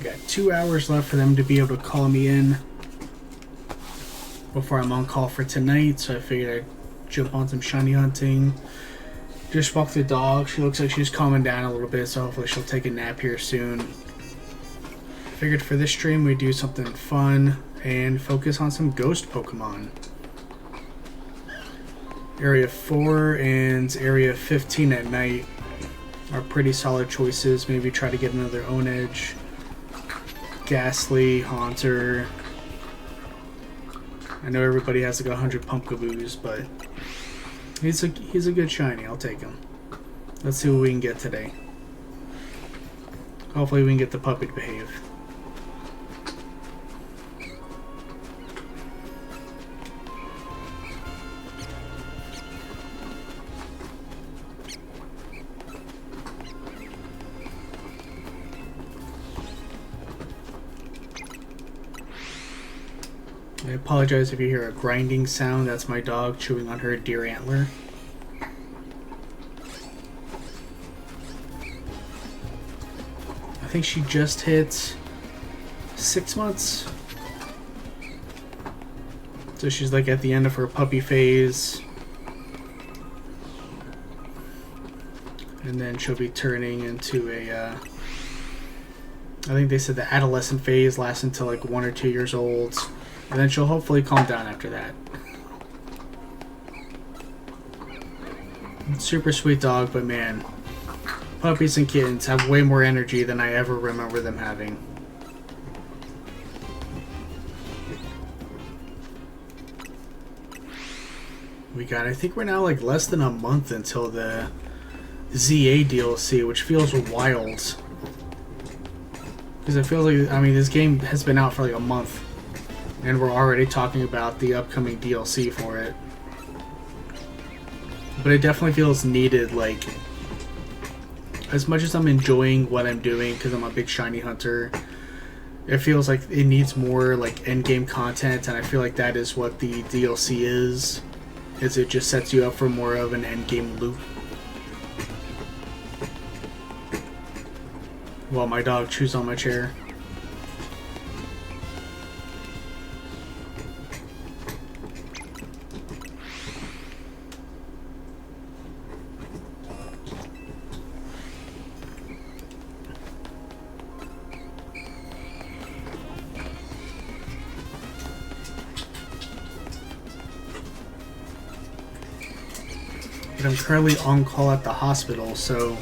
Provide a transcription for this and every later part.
Got 2 hours left for them to be able to call me in before I'm on call for tonight, so I figured I'd jump on some shiny hunting. Just walked the dog. She looks like she's calming down a little bit, so hopefully she'll take a nap here soon. Figured for this stream we'd do something fun and focus on some ghost Pokemon. Area 4 and Area 15 at night are pretty solid choices. Maybe try to get another Onedge, Ghastly, Haunter. I know everybody has like 100 Pumpkaboos, but he's a good shiny. I'll take him. Let's see what we can get today. Hopefully we can get the puppy to behave. I apologize if you hear a grinding sound. That's my dog chewing on her deer antler. I think she just hit 6 months. So she's like at the end of her puppy phase. And then she'll be turning into a, I think they said the adolescent phase lasts until like 1 or 2 years old. And then she'll hopefully calm down after that. Super sweet dog, but man, puppies and kittens have way more energy than I ever remember them having. I think we're now like less than a month until the ZA DLC, which feels wild. Because it feels like, I mean, this game has been out for like a month. And we're already talking about the upcoming DLC for it. But it definitely feels needed, like, as much as I'm enjoying what I'm doing because I'm a big shiny hunter, it feels like it needs more like endgame content, and I feel like that is what the DLC is it just sets you up for more of an endgame loop. While my dog chews on my chair. I'm currently on call at the hospital, so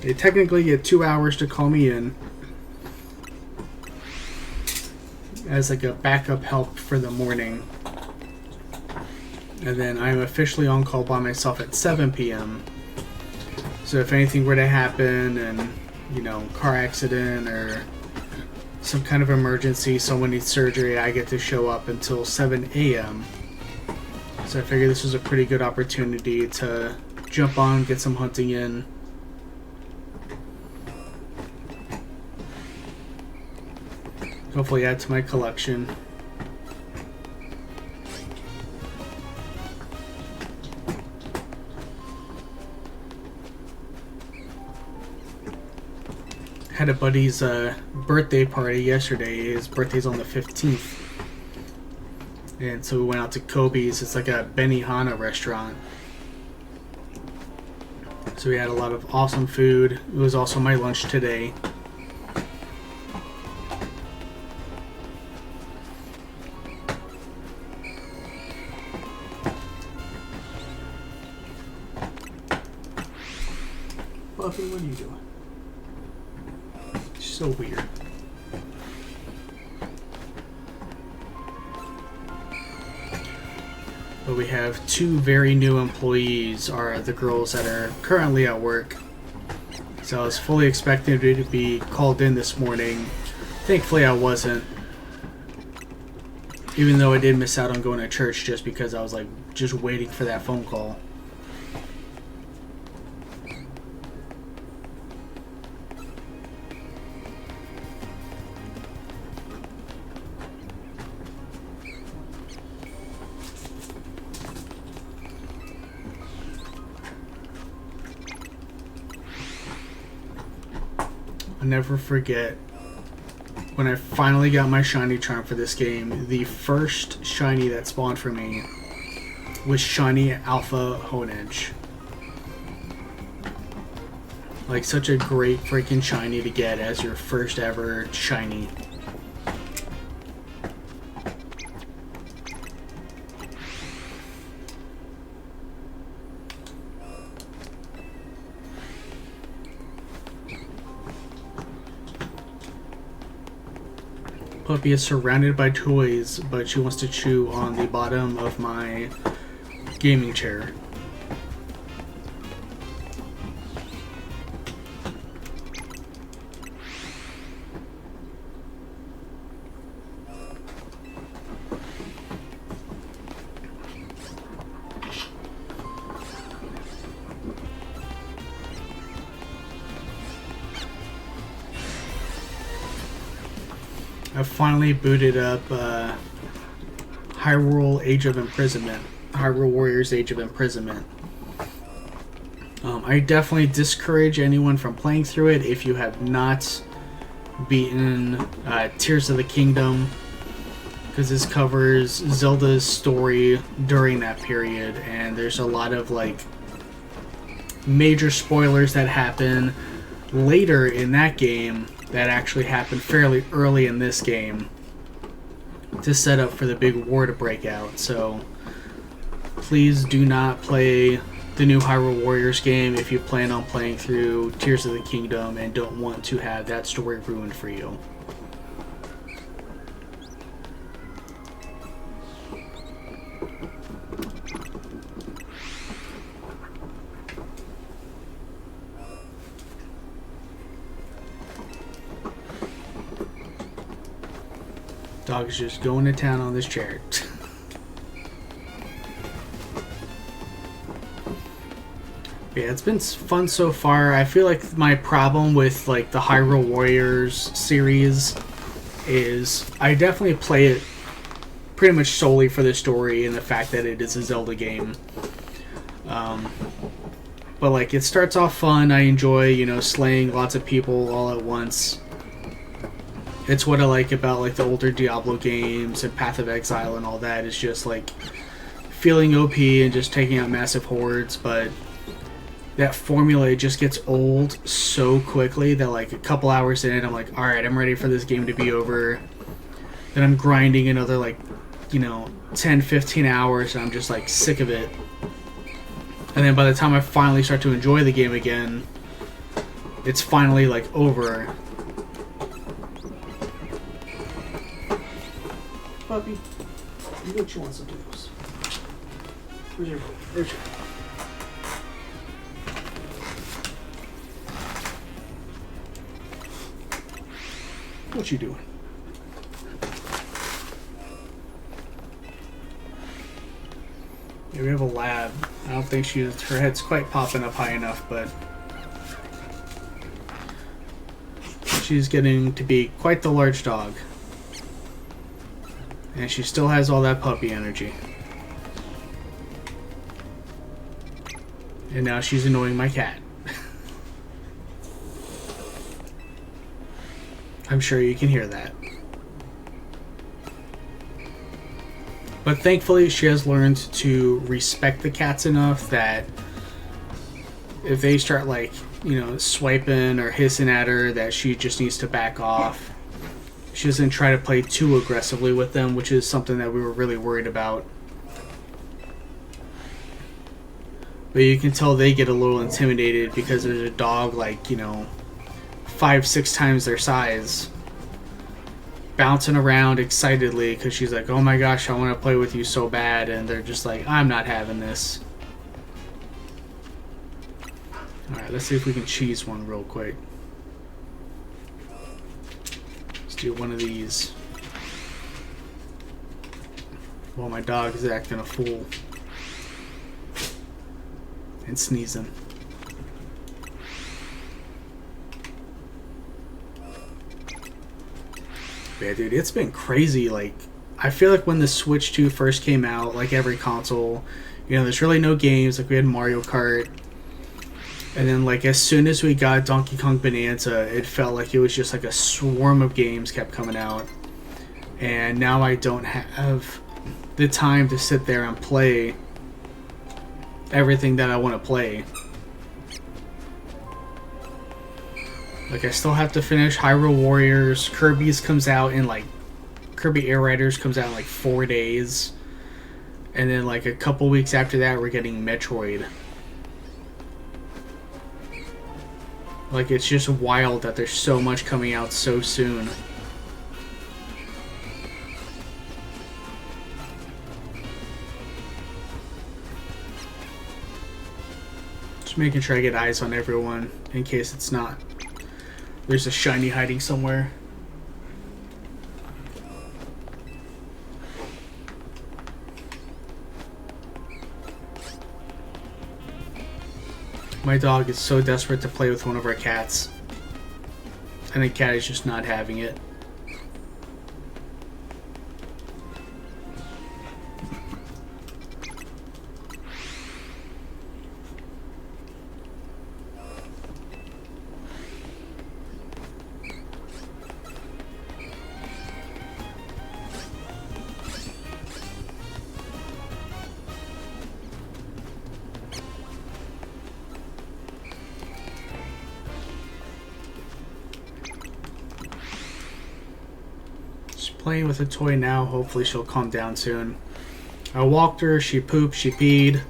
they technically get 2 hours to call me in as like a backup help for the morning. And then I'm officially on call by myself at 7 p.m. So if anything were to happen and, you know, car accident or some kind of emergency, someone needs surgery, I get to show up until 7 a.m. So I figured this was a pretty good opportunity to jump on, get some hunting in. Hopefully add to my collection. Had a buddy's birthday party yesterday. His birthday's on the 15th. And so we went out to Kobe's. It's like a Benihana restaurant. So we had a lot of awesome food. It was also my lunch today. Buffy, what are you doing? It's so weird. But we have 2 very new employees, are the girls that are currently at work. So I was fully expecting to be called in this morning. Thankfully I wasn't. Even though I did miss out on going to church just because I was like just waiting for that phone call. I'll never forget when I finally got my shiny charm for this game, the first shiny that spawned for me was shiny Alpha Honedge. Like, such a great freaking shiny to get as your first ever shiny. Puppy is surrounded by toys, but she wants to chew on the bottom of my gaming chair. I finally booted up Hyrule Age of Imprisonment. Hyrule Warriors Age of Imprisonment. I definitely discourage anyone from playing through it if you have not beaten Tears of the Kingdom, because this covers Zelda's story during that period, and there's a lot of like major spoilers that happen later in that game that actually happened fairly early in this game to set up for the big war to break out. So please do not play the new Hyrule Warriors game if you plan on playing through Tears of the Kingdom and don't want to have that story ruined for you. Dog is just going to town on this chair. Yeah, it's been fun so far. I feel like my problem with like the Hyrule Warriors series is I definitely play it pretty much solely for the story and the fact that it is a Zelda game. But like, it starts off fun. I enjoy, you know, slaying lots of people all at once. It's what I like about like the older Diablo games and Path of Exile and all that, is just like feeling OP and just taking out massive hordes. But that formula just gets old so quickly that like a couple hours in, I'm like, alright, I'm ready for this game to be over. Then I'm grinding another like, you know, 10-15 hours and I'm just like sick of it. And then by the time I finally start to enjoy the game again, it's finally like over. Puppy, you look, you want some noodles. Where's your bowl? There's your bowl. What you doing? Yeah, we have a lab. I don't think her head's quite popping up high enough, but she's getting to be quite the large dog. And she still has all that puppy energy. And now she's annoying my cat. I'm sure you can hear that. But thankfully, she has learned to respect the cats enough that if they start, like, you know, swiping or hissing at her, that she just needs to back off. She doesn't try to play too aggressively with them, which is something that we were really worried about. But you can tell they get a little intimidated because there's a dog, like, you know, 5-6 times their size, bouncing around excitedly because she's like, oh my gosh, I want to play with you so bad, and they're just like, I'm not having this. Alright, let's see if we can cheese one real quick. Let's do one of these. Well, my dog is acting a fool and sneezing. Yeah, dude, it's been crazy. Like, I feel like when the Switch 2 first came out, like every console, you know, there's really no games. Like, we had Mario Kart, And then, like, as soon as we got Donkey Kong Bonanza, it felt like it was just like a swarm of games kept coming out. And now I don't have the time to sit there and play everything that I want to play. Like, I still have to finish Hyrule Warriors. Kirby's comes out in, like, Kirby Air Riders comes out in, like, 4 days. And then, like, a couple weeks after that, we're getting Metroid. Like, it's just wild that there's so much coming out so soon. Just making sure I get eyes on everyone in case it's not. There's a shiny hiding somewhere. My dog is so desperate to play with one of our cats. And the cat is just not having it. Playing with a toy now. Hopefully she'll calm down soon. I walked her, she pooped, she peed.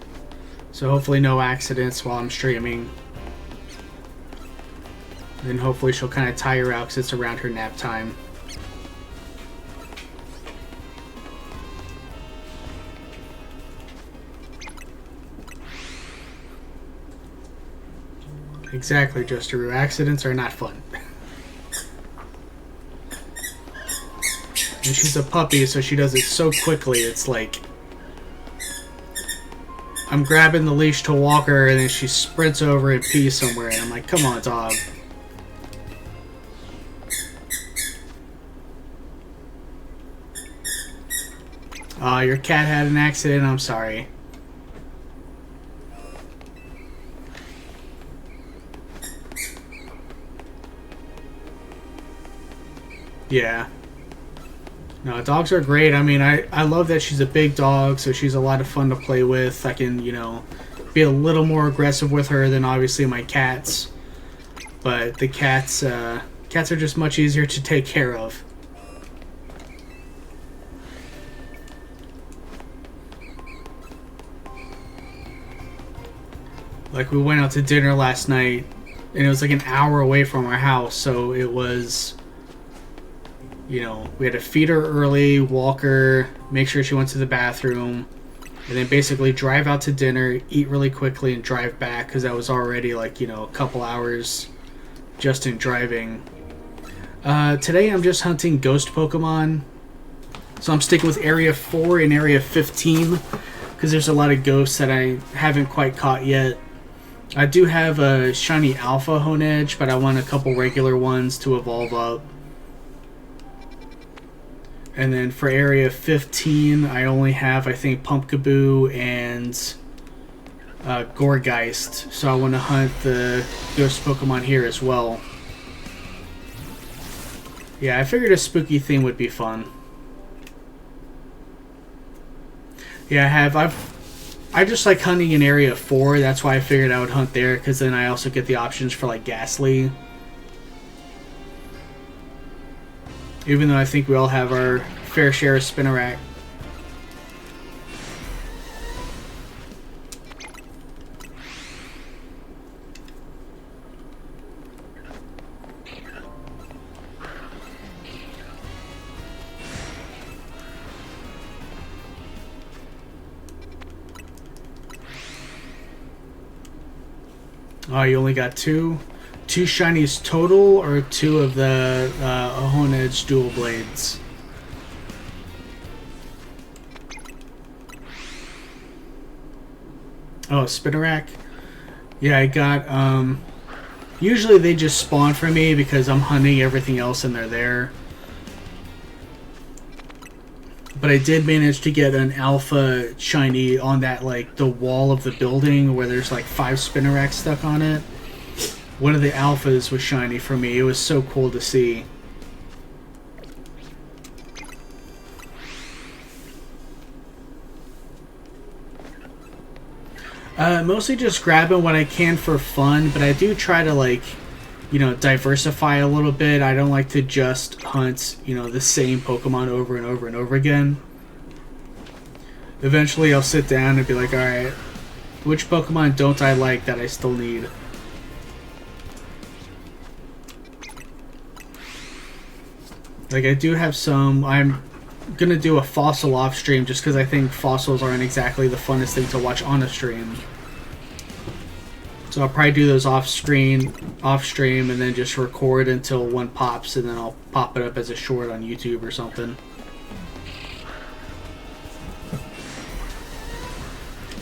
So hopefully no accidents while I'm streaming. Then hopefully she'll kind of tire out because it's around her nap time. Exactly, Justaru. Accidents are not fun. And she's a puppy, so she does it so quickly, it's like... I'm grabbing the leash to walk her, and then she sprints over and pees somewhere, and I'm like, come on, dog. Your cat had an accident, I'm sorry. Yeah. No, dogs are great. I mean, I love that she's a big dog, so she's a lot of fun to play with. I can, you know, be a little more aggressive with her than obviously my cats. But the cats are just much easier to take care of. Like, we went out to dinner last night, and it was like an hour away from our house, so it was... You know, we had to feed her early, walk her, make sure she went to the bathroom, and then basically drive out to dinner, eat really quickly, and drive back, because that was already, like, you know, a couple hours just in driving. Today I'm just hunting ghost Pokemon, so I'm sticking with Area 4 and Area 15, because there's a lot of ghosts that I haven't quite caught yet. I do have a shiny Alpha Honedge, but I want a couple regular ones to evolve up. And then for Area 15, I only have, I think, Pumpkaboo and Gourgeist. So I want to hunt the ghost Pokemon here as well. Yeah, I figured a spooky theme would be fun. Yeah, I just like hunting in Area 4. That's why I figured I would hunt there, because then I also get the options for, like, Ghastly. Even though I think we all have our fair share of Spinarak. Oh, you only got two? Two shinies total, or two of the Honedge dual blades? Oh, Spinarak? Yeah, I got, usually they just spawn for me because I'm hunting everything else and they're there. But I did manage to get an alpha shiny on that, like, the wall of the building where there's like 5 Spinnerack stuck on it. One of the alphas was shiny for me. It was so cool to see. Mostly just grabbing what I can for fun, but I do try to, like, you know, diversify a little bit. I don't like to just hunt, you know, the same Pokemon over and over and over again. Eventually I'll sit down and be like, alright, which Pokemon don't I like that I still need? Like, I do have some. I'm gonna do a fossil off stream just because I think fossils aren't exactly the funnest thing to watch on a stream. So I'll probably do those off stream, and then just record until one pops, and then I'll pop it up as a short on YouTube or something.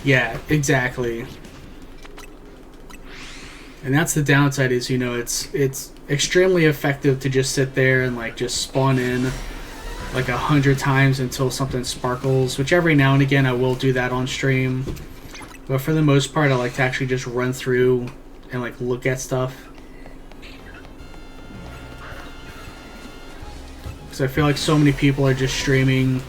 Yeah, exactly. And that's the downside is, you know, it's extremely effective to just sit there and, like, just spawn in like 100 times until something sparkles, which every now and again I will do that on stream. But for the most part, I like to actually just run through and, like, look at stuff. Because I feel like so many people are just streaming,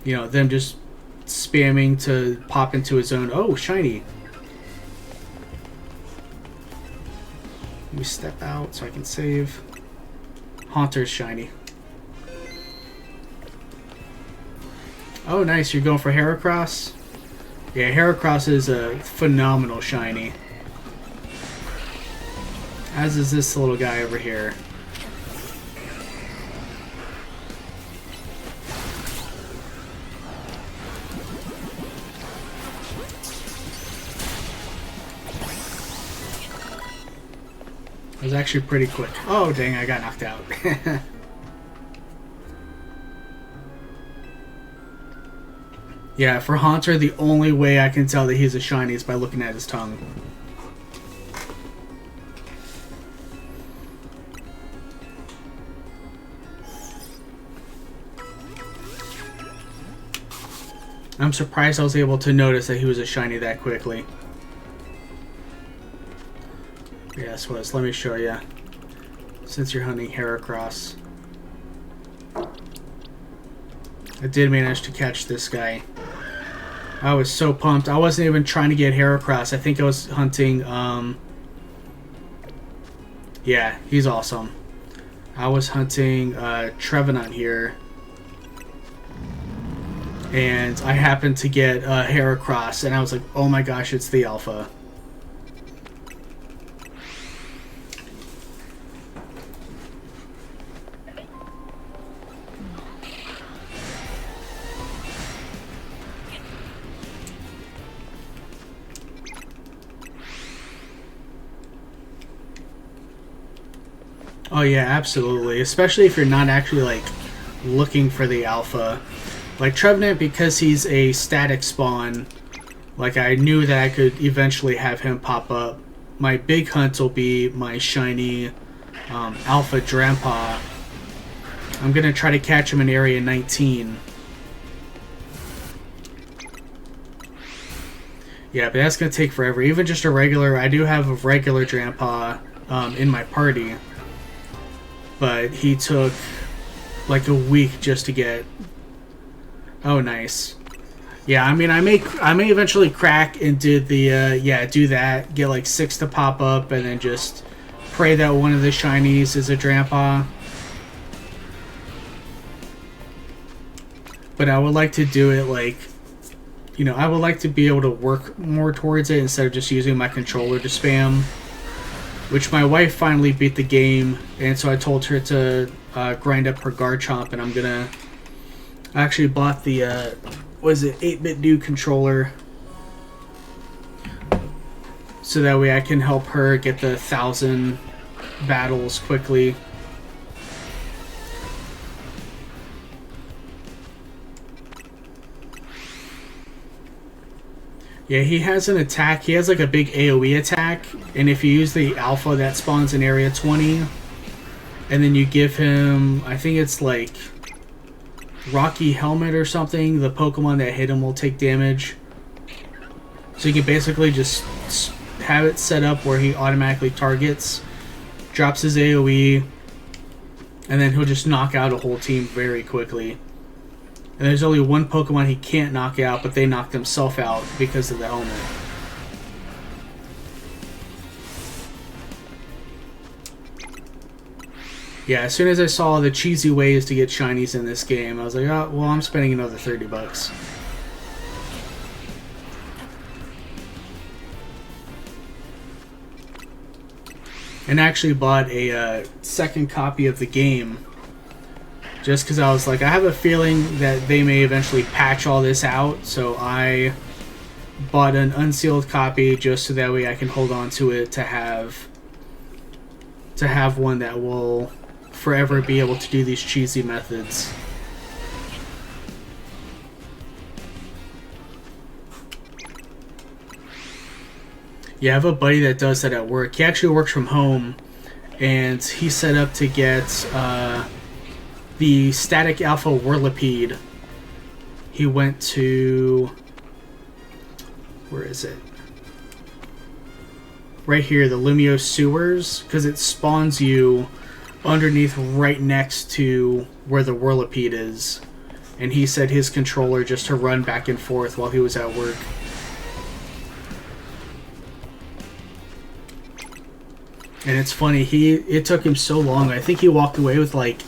you know, them just spamming to pop into a zone. Oh, shiny. Let me step out so I can save. Haunter's shiny. Oh, nice. You're going for Heracross? Yeah, Heracross is a phenomenal shiny. As is this little guy over here. It was actually pretty quick. Oh, dang, I got knocked out. Yeah, for Haunter, the only way I can tell that he's a shiny is by looking at his tongue. I'm surprised I was able to notice that he was a shiny that quickly. Yes, was. Let me show you. Since you're hunting Heracross, I did manage to catch this guy. I was so pumped. I wasn't even trying to get Heracross. I think I was hunting, yeah, he's awesome. I was hunting Trevenant here, and I happened to get Heracross, and I was like, oh my gosh, it's the alpha. Oh yeah, absolutely. Especially if you're not actually, like, looking for the alpha. Like Trevenant, because he's a static spawn, like, I knew that I could eventually have him pop up. My big hunt will be my shiny alpha Drampa. I'm gonna try to catch him in area 19. Yeah, but that's gonna take forever. Even just a regular, I do have a regular Drampa in my party. But he took like a week just to get. Oh, nice. Yeah, I mean, I may eventually crack and do the yeah, do that. Get like 6 to pop up, and then just pray that one of the shinies is a Drampa. But I would like to do it like, you know, I would like to be able to work more towards it instead of just using my controller to spam. Which my wife finally beat the game, and so I told her to grind up her Garchomp, and I'm gonna. I actually bought the was it 8-bit new controller, so that way I can help her get the 1,000 battles quickly. Yeah, he has an attack. He has like a big AoE attack, and if you use the alpha that spawns in area 20, and then you give him, I think it's like Rocky Helmet or something. The Pokemon that hit him will take damage. So you can basically just have it set up where he automatically targets, drops his AoE, and then he'll just knock out a whole team very quickly. And there's only one Pokemon he can't knock out, but they knock themselves out because of the helmet. Yeah, as soon as I saw the cheesy ways to get shinies in this game, I was like, oh, well, I'm spending another $30. And actually bought a second copy of the game just because I was like, I have a feeling that they may eventually patch all this out, so I bought an unsealed copy just so that way I can hold on to it to have one that will forever be able to do these cheesy methods. Yeah, I have a buddy that does that at work. He actually works from home, and he set up to get the Static Alpha Whirlipede. He went to... where is it? Right here, the Lumio sewers, because it spawns you underneath right next to where the Whirlipede is. And he set his controller just to run back and forth while he was at work. And it's funny, it took him so long. I think he walked away with like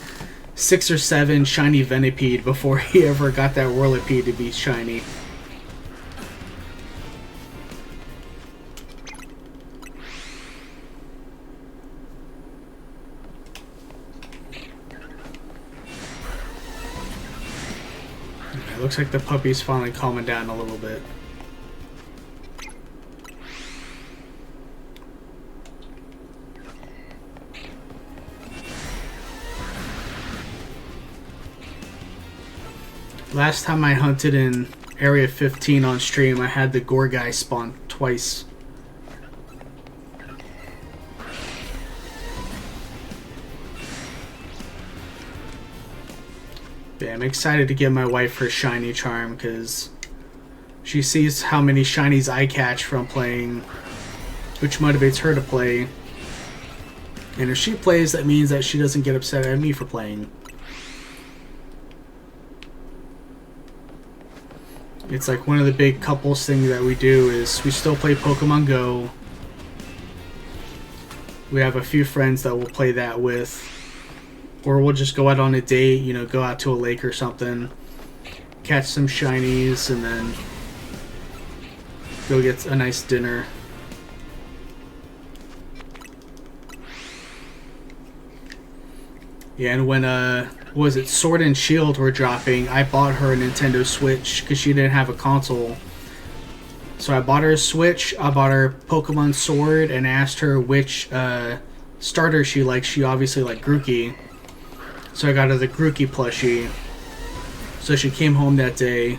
6 or 7 shiny Venipede before he ever got that Whirlipede to be shiny. It looks like the puppy's finally calming down a little bit. Last time I hunted in Area 15 on stream, I had the Gore guy spawn twice. Yeah, I'm excited to get my wife her shiny charm because she sees how many shinies I catch from playing, which motivates her to play. And if she plays, that means that she doesn't get upset at me for playing. It's like one of the big couples things that we do is we still play Pokemon Go. We have a few friends that we'll play that with. Or we'll just go out on a date, you know, go out to a lake or something, catch some shinies, and then go get a nice dinner. Yeah, and when was it Sword and Shield were dropping, I bought her a Nintendo Switch because she didn't have a console. So I bought her a Switch, I bought her Pokemon Sword, and asked her which starter she liked. She obviously liked Grookey. So I got her the Grookey plushie. So she came home that day.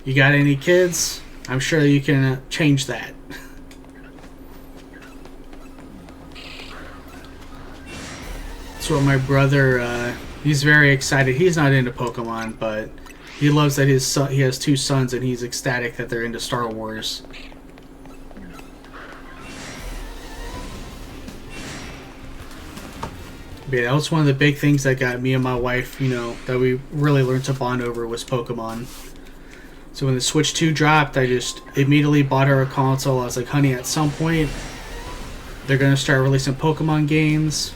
You got any kids? I'm sure you can change that. That's what my brother, he's very excited. He's not into Pokemon, but he loves that his son, he has 2 sons, and he's ecstatic that they're into Star Wars. But yeah, that was one of the big things that got me and my wife, you know, that we really learned to bond over was Pokemon. So when the Switch 2 dropped, I just immediately bought her a console. I was like, honey, at some point, they're going to start releasing Pokemon games.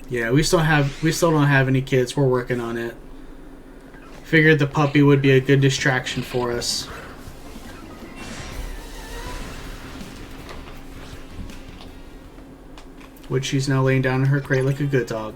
Yeah, we still don't have any kids. We're working on it. Figured the puppy would be a good distraction for us. Which she's now laying down in her crate like a good dog.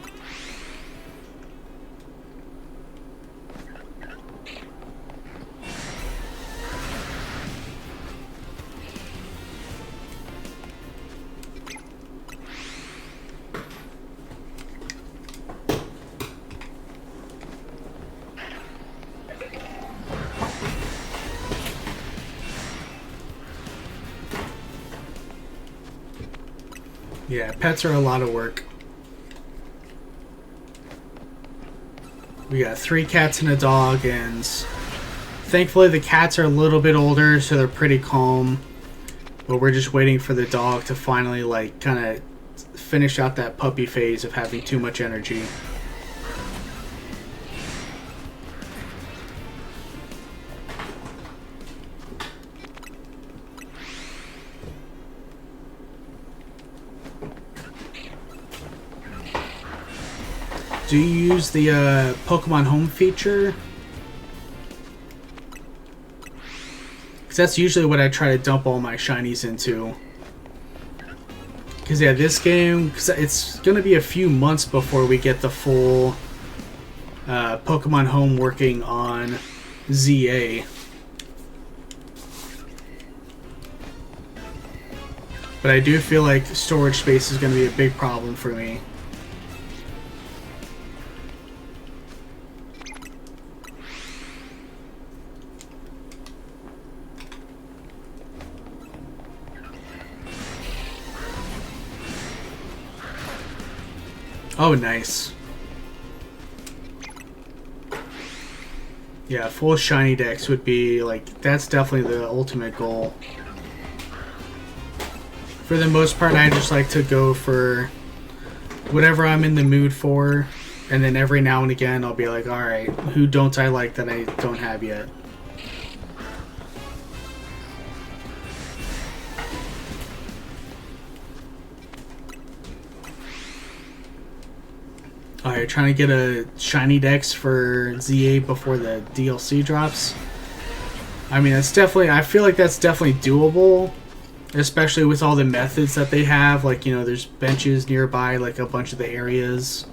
Yeah, pets are a lot of work. We got 3 cats and a dog, and thankfully the cats are a little bit older, so they're pretty calm. But we're just waiting for the dog to finally, like, kind of finish out that puppy phase of having too much energy. Do you use the Pokemon Home feature? Because that's usually what I try to dump all my shinies into. Because yeah, this game, cause it's going to be a few months before we get the full Pokemon Home working on ZA. But I do feel like storage space is going to be a big problem for me. Oh, nice. Yeah, full shiny decks would be, like, that's definitely the ultimate goal. For the most part, I just like to go for whatever I'm in the mood for, and then every now and again I'll be like, alright, who don't I like that I don't have yet? Alright, trying to get a shiny dex for ZA before the DLC drops. I mean, it's definitely, I feel like that's definitely doable, especially with all the methods that they have. Like, you know, there's benches nearby, like a bunch of the areas.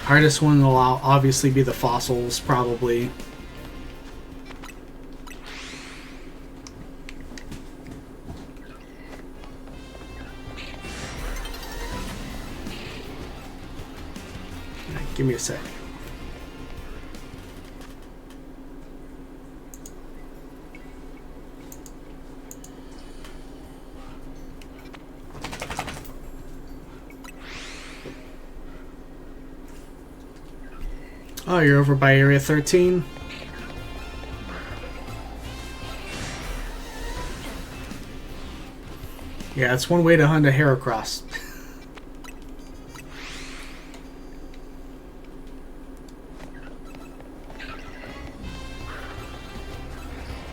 Hardest one will obviously be the fossils, probably. Give me a sec. Oh, you're over by Area 13? Yeah, it's one way to hunt a Heracross.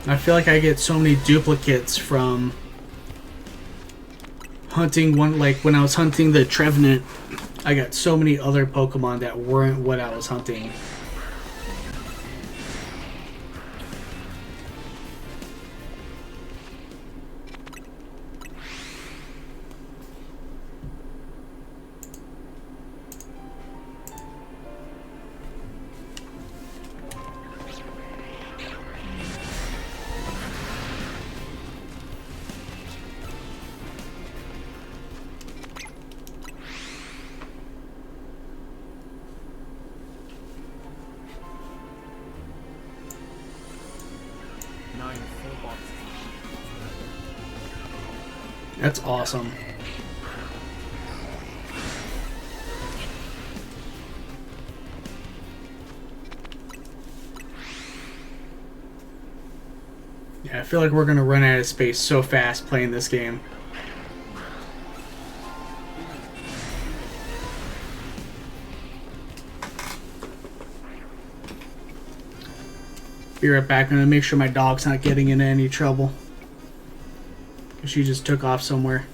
I feel like I get so many duplicates from hunting one, like when I was hunting the Trevenant, I got so many other Pokemon that weren't what I was hunting. That's awesome. Yeah, I feel like we're gonna run out of space so fast playing this game. Be right back. I'm gonna make sure my dog's not getting into any trouble. She just took off somewhere.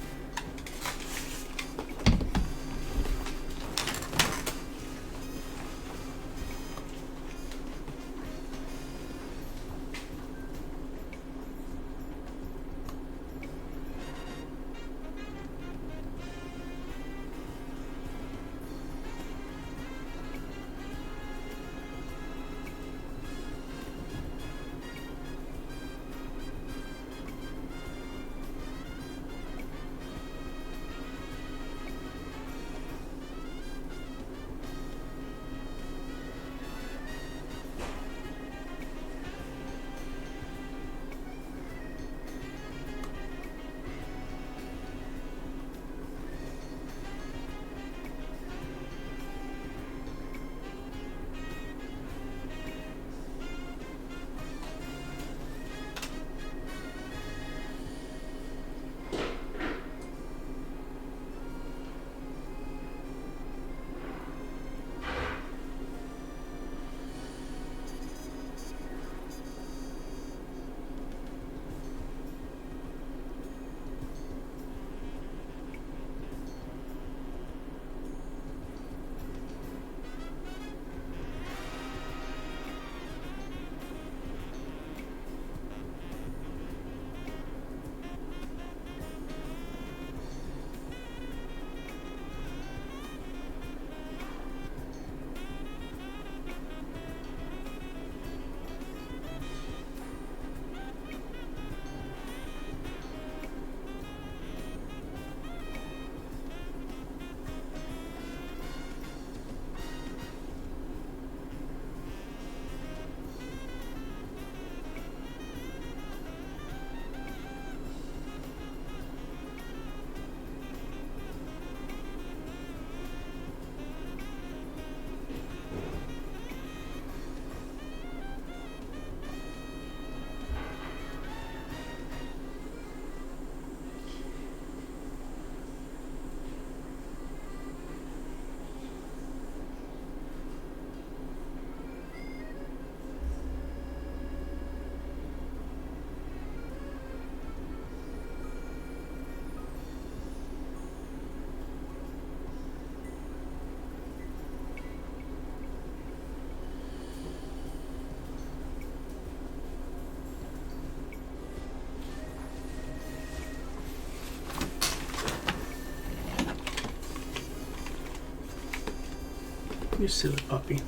You silly puppy.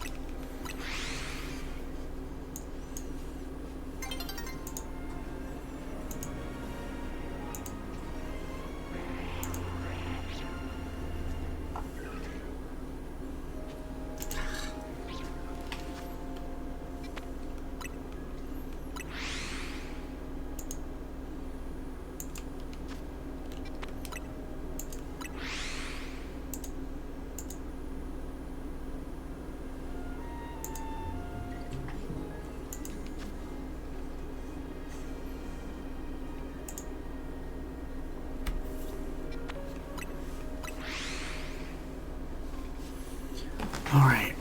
All right.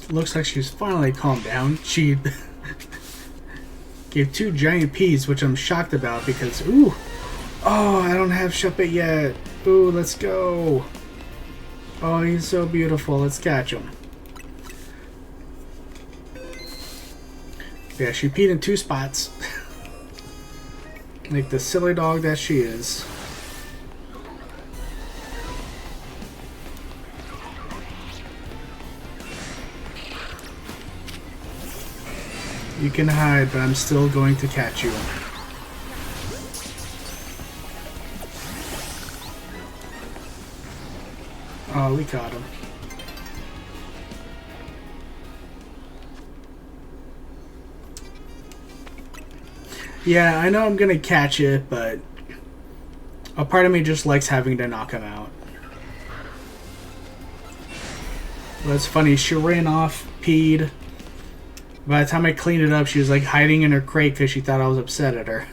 Looks like she's finally calmed down. She gave 2 giant peas, which I'm shocked about because, ooh, oh, I don't have Shuppet yet. Ooh, let's go. Oh, he's so beautiful. Let's catch him. Yeah, she peed in 2 spots. Like the silly dog that she is. You can hide, but I'm still going to catch you. Oh, we caught him. Yeah, I know I'm gonna catch it, but a part of me just likes having to knock him out. Well, it's funny, she ran off, peed. By the time I cleaned it up, she was like hiding in her crate because she thought I was upset at her.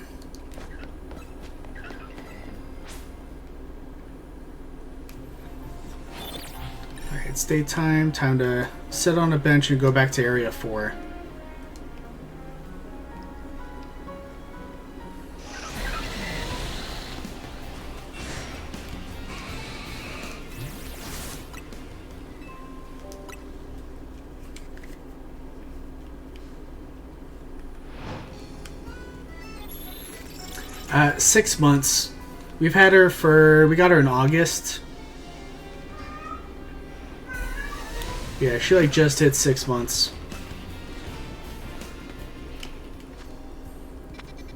Alright, it's daytime. Time to sit on a bench and go back to Area 4. Uh, 6 months. We've had her for... We got her in August. Yeah, she like just hit 6 months.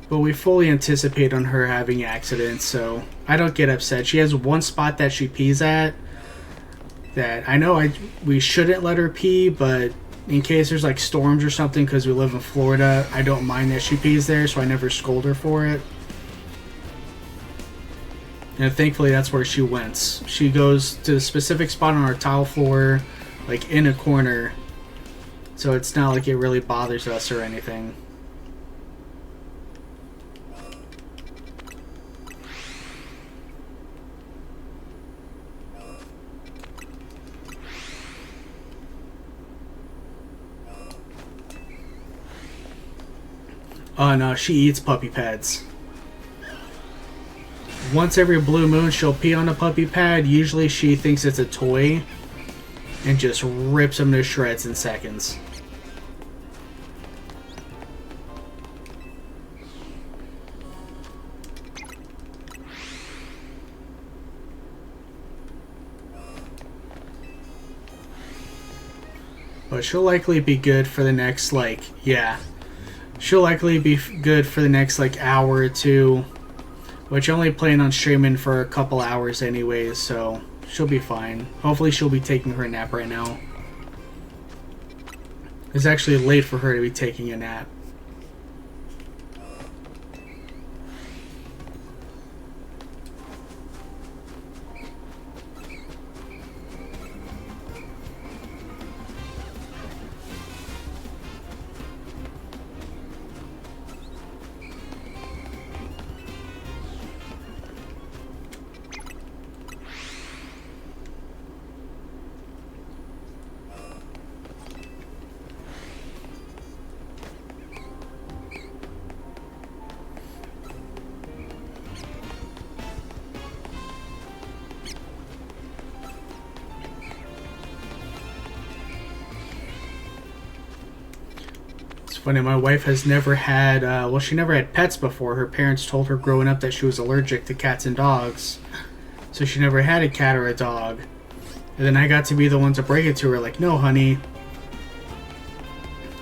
But we fully anticipate on her having accidents, so I don't get upset. She has 1 spot that she pees at that I know we shouldn't let her pee, but in case there's like storms or something, because we live in Florida, I don't mind that she pees there, so I never scold her for it. And thankfully that's where she went. She goes to a specific spot on our tile floor, like in a corner, so it's not like it really bothers us or anything. Oh no, she eats puppy pads. Once every blue moon, she'll pee on a puppy pad. Usually she thinks it's a toy and just rips them to shreds in seconds. But she'll likely be good for the next, like, yeah. She'll likely be good for the next, like, hour or two. Which I only plan on streaming for a couple hours anyways, so she'll be fine. Hopefully she'll be taking her nap right now. It's actually late for her to be taking a nap. It's funny, my wife has never had, well, she never had pets before. Her parents told her growing up that she was allergic to cats and dogs. So she never had a cat or a dog. And then I got to be the one to break it to her, like, no, honey.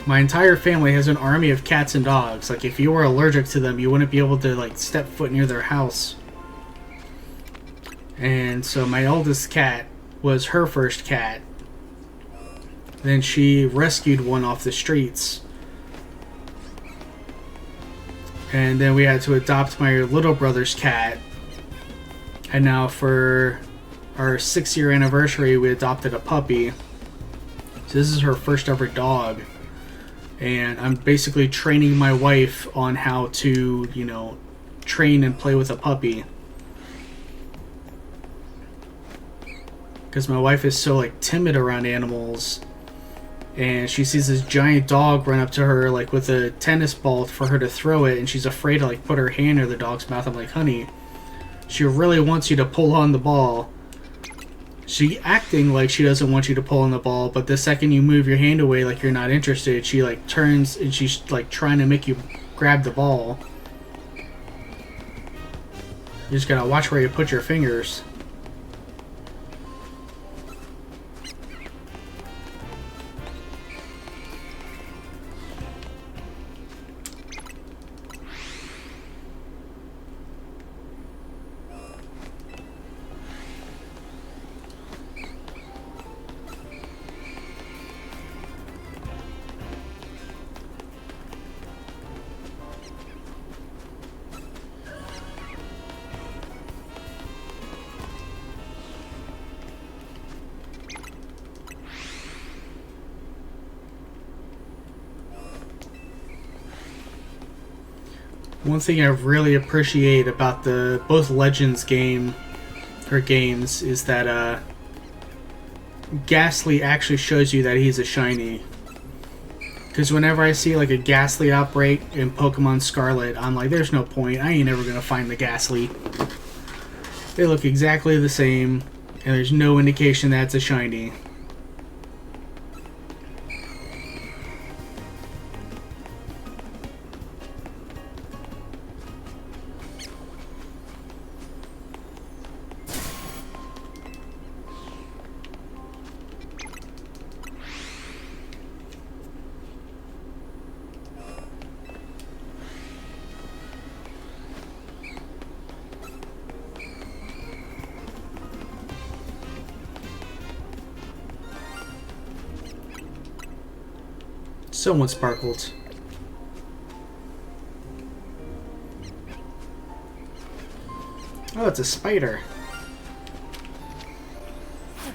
My entire family has an army of cats and dogs. Like, if you were allergic to them, you wouldn't be able to, like, step foot near their house. And so my oldest cat was her first cat. Then she rescued one off the streets. And then we had to adopt my little brother's cat. And now for our 6-year anniversary, we adopted a puppy. So this is her first ever dog. And I'm basically training my wife on how to, you know, train and play with a puppy. Because my wife is so, like, timid around animals. And she sees this giant dog run up to her, like, with a tennis ball for her to throw it. And she's afraid to, like, put her hand near the dog's mouth. I'm like, honey, she really wants you to pull on the ball. She acting like she doesn't want you to pull on the ball, but the second you move your hand away like you're not interested, she like turns and she's like trying to make you grab the ball. You just gotta watch where you put your fingers. One thing I really appreciate about the both Legends games is that Ghastly actually shows you that he's a shiny. Because whenever I see like a Ghastly outbreak in Pokemon Scarlet, I'm like, there's no point. I ain't never gonna find the Ghastly. They look exactly the same, and there's no indication that it's a shiny. Someone sparkled. Oh, it's a spider. I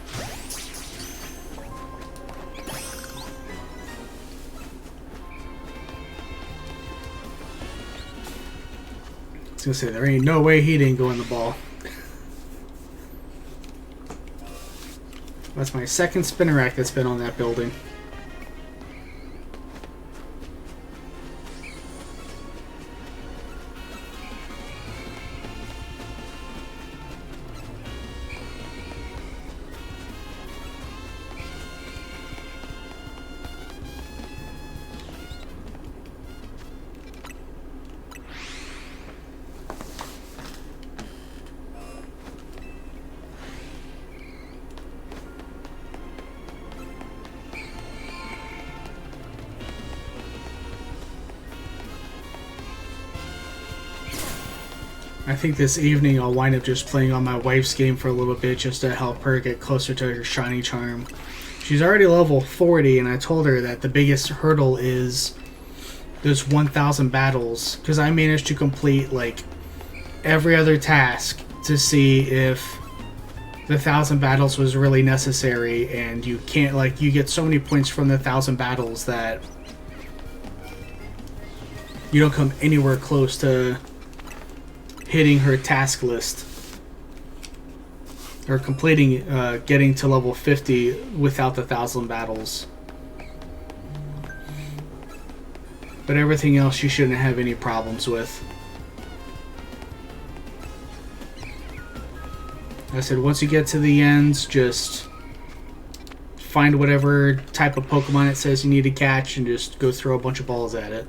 was gonna say, there ain't no way he didn't go in the ball. That's my second spinnerack that's been on that building. I think this evening I'll wind up just playing on my wife's game for a little bit just to help her get closer to her shiny charm. She's already level 40, and I told her that the biggest hurdle is those 1,000 battles, because I managed to complete like every other task to see if the 1,000 battles was really necessary, and you can't, like, you get so many points from the 1,000 battles that you don't come anywhere close to hitting her task list or completing getting to level 50 without the 1,000 battles. But everything else you shouldn't have any problems with. I said once you get to the ends, just find whatever type of Pokemon it says you need to catch and just go throw a bunch of balls at it.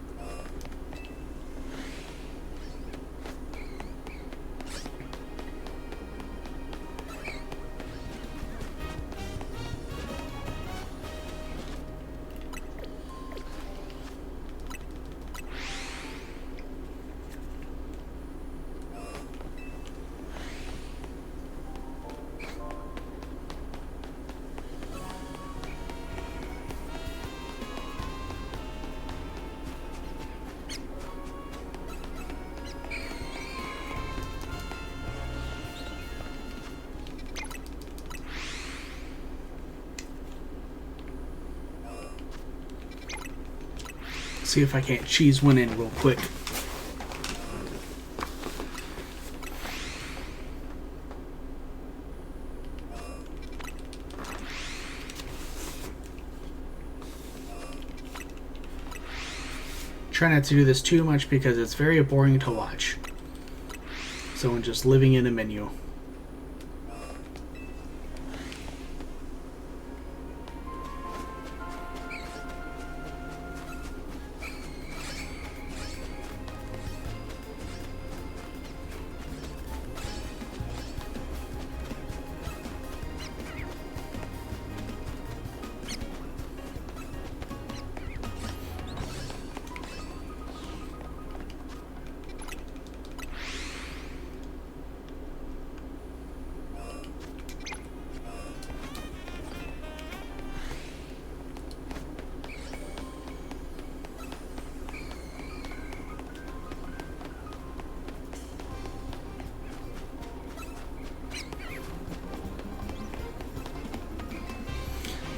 See if I can't cheese one in real quick. Try not to do this too much because it's very boring to watch. Someone just living in a menu.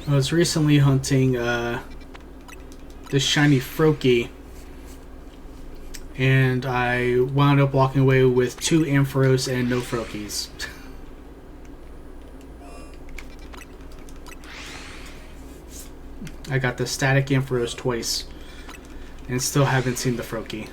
I was recently hunting this shiny Froakie, and I wound up walking away with 2 Ampharos and no Froakies. I got the static Ampharos twice, and still haven't seen the Froakie.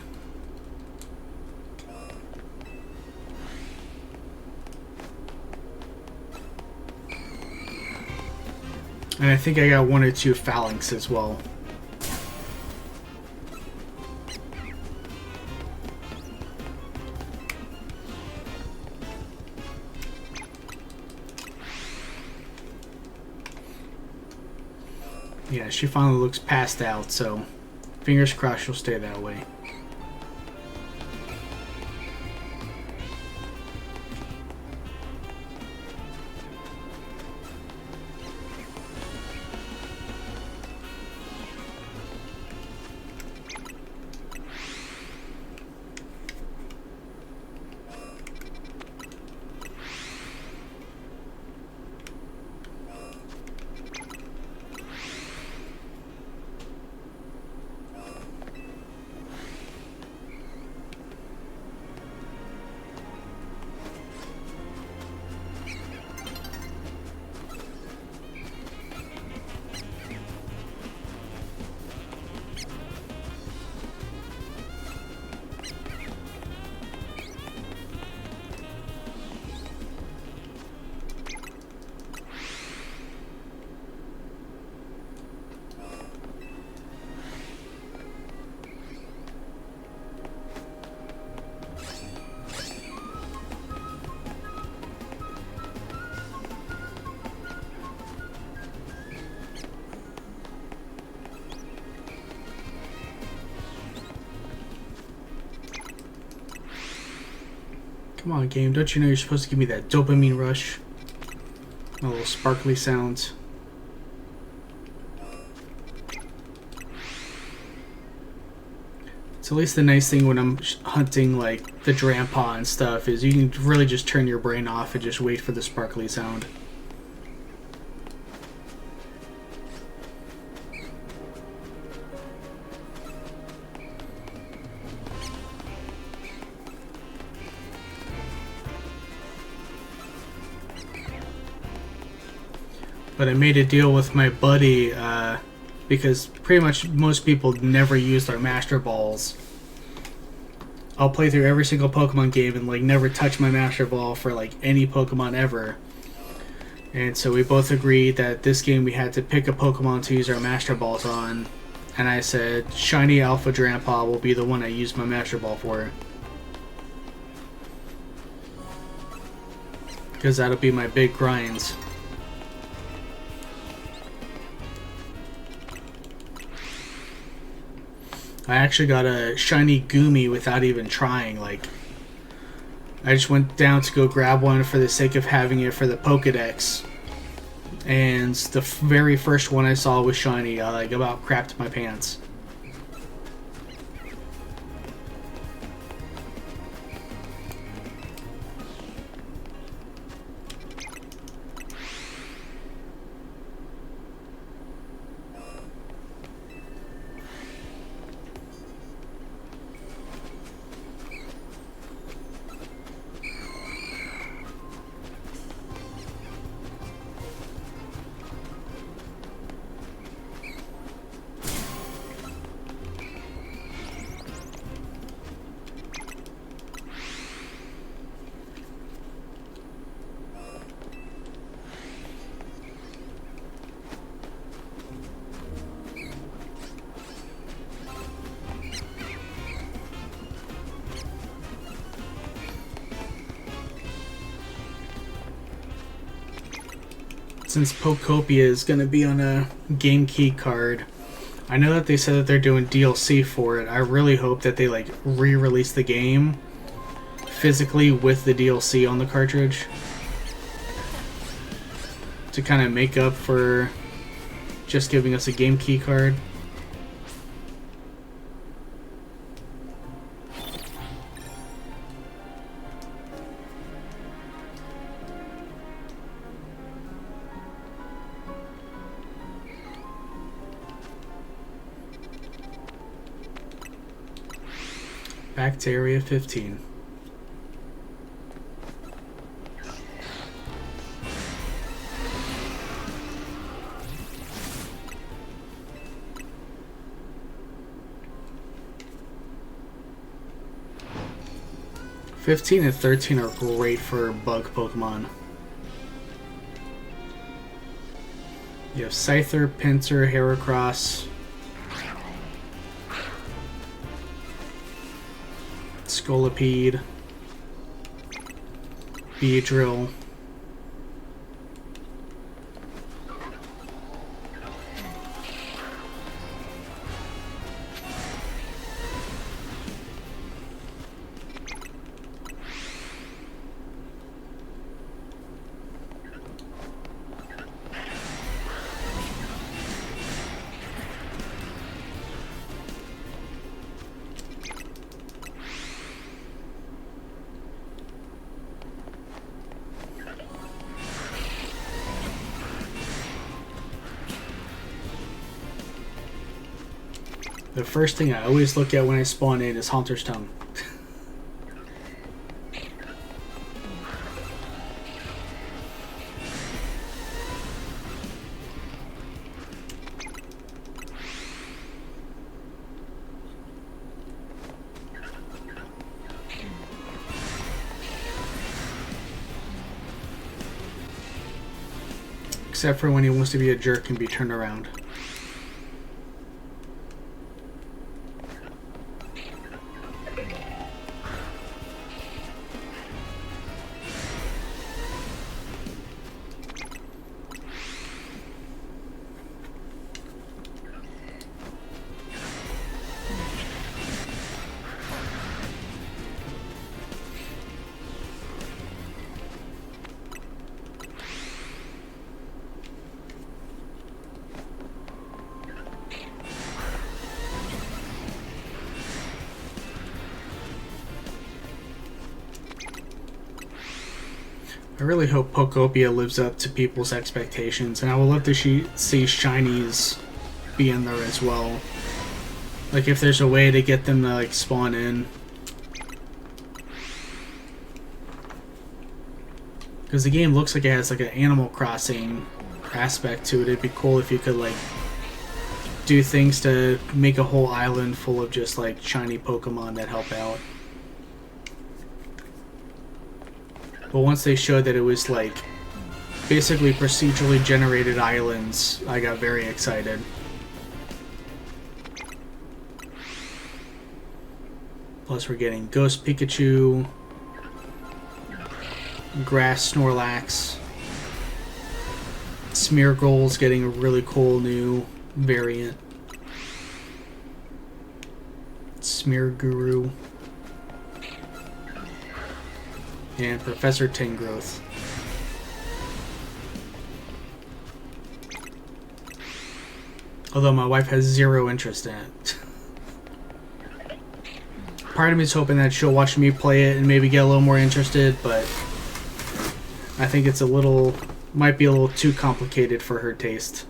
And I think I got 1 or 2 Phalanx as well. Yeah, she finally looks passed out, so fingers crossed she'll stay that way. Come on, game. Don't you know you're supposed to give me that dopamine rush? My little sparkly sounds. It's at least the nice thing when I'm hunting like the Drampa and stuff is you can really just turn your brain off and just wait for the sparkly sound. But I made a deal with my buddy because pretty much most people never use their Master Balls. I'll play through every single Pokemon game and like never touch my Master Ball for like any Pokemon ever. And so we both agreed that this game we had to pick a Pokemon to use our Master Balls on. And I said, Shiny Alpha Drampa will be the one I use my Master Ball for. Because that'll be my big grinds. I actually got a Shiny Goomy without even trying. Like, I just went down to go grab one for the sake of having it for the Pokedex. And the very first one I saw was shiny. I like about crapped my pants. Since Pokopia is going to be on a game key card, I know that they said that they're doing DLC for it. I really hope that they like re-release the game physically with the DLC on the cartridge to kind of make up for just giving us a game key card. Back to Area 15. (15 and 13 are great for bug Pokemon. You have Scyther, Pinsir, Heracross, Scolipede, Beedrill, The first thing I always look at when I spawn in is Haunter's Tongue. Except for when he wants to be a jerk and be turned around. I really hope Pokopia lives up to people's expectations, and I would love to see shinies be in there as well. Like if there's a way to get them to like spawn in. Because the game looks like it has like an Animal Crossing aspect to it. It'd be cool if you could like do things to make a whole island full of just like shiny Pokemon that help out. But once they showed that it was like basically procedurally generated islands, I got very excited. Plus we're getting Ghost Pikachu, Grass Snorlax, Smeargle's getting a really cool new variant. Smearguru. And Professor Tingrowth. Although my wife has zero interest in it. Part of me is hoping that she'll watch me play it and maybe get a little more interested, but I think it's might be a little too complicated for her taste.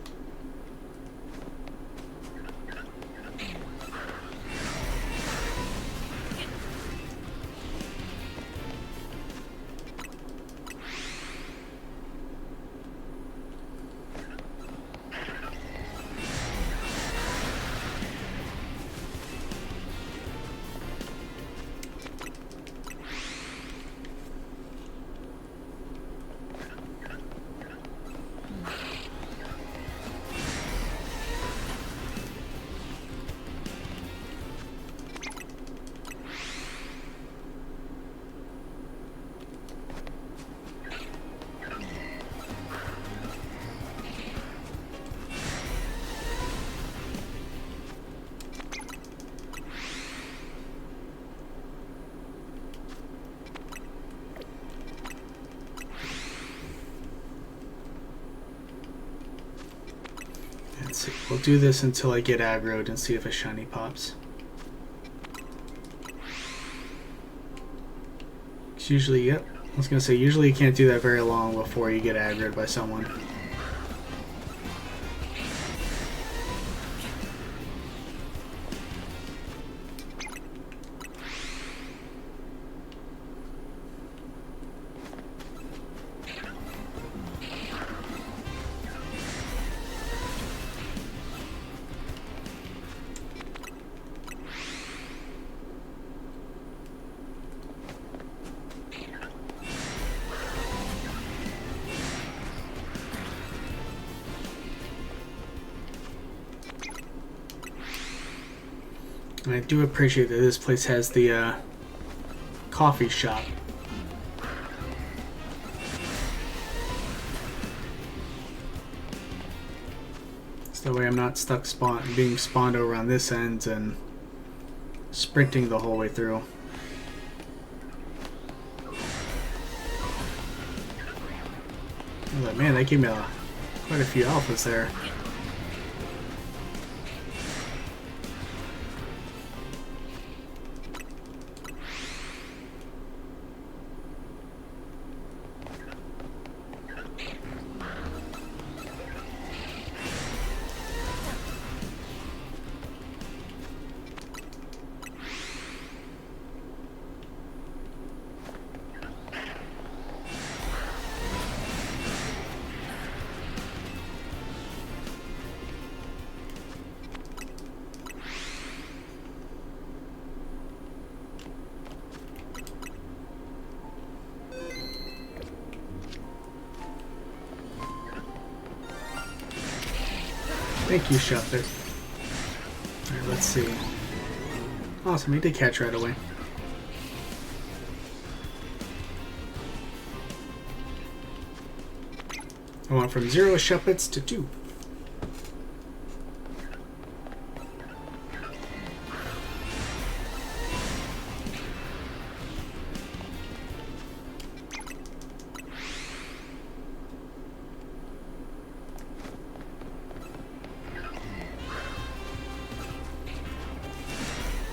Let's see. We'll do this until I get aggroed and see if a shiny pops. It's usually, yep. I was gonna say, usually you can't do that very long before you get aggroed by someone. And I do appreciate that this place has the coffee shop. So that way I'm not stuck being spawned over on this end and sprinting the whole way through. Oh, man, they gave me quite a few alphas there. Thank you, Shuffler. Alright, let's see. Awesome, he did catch right away. I went from 0 Shuppets to 2.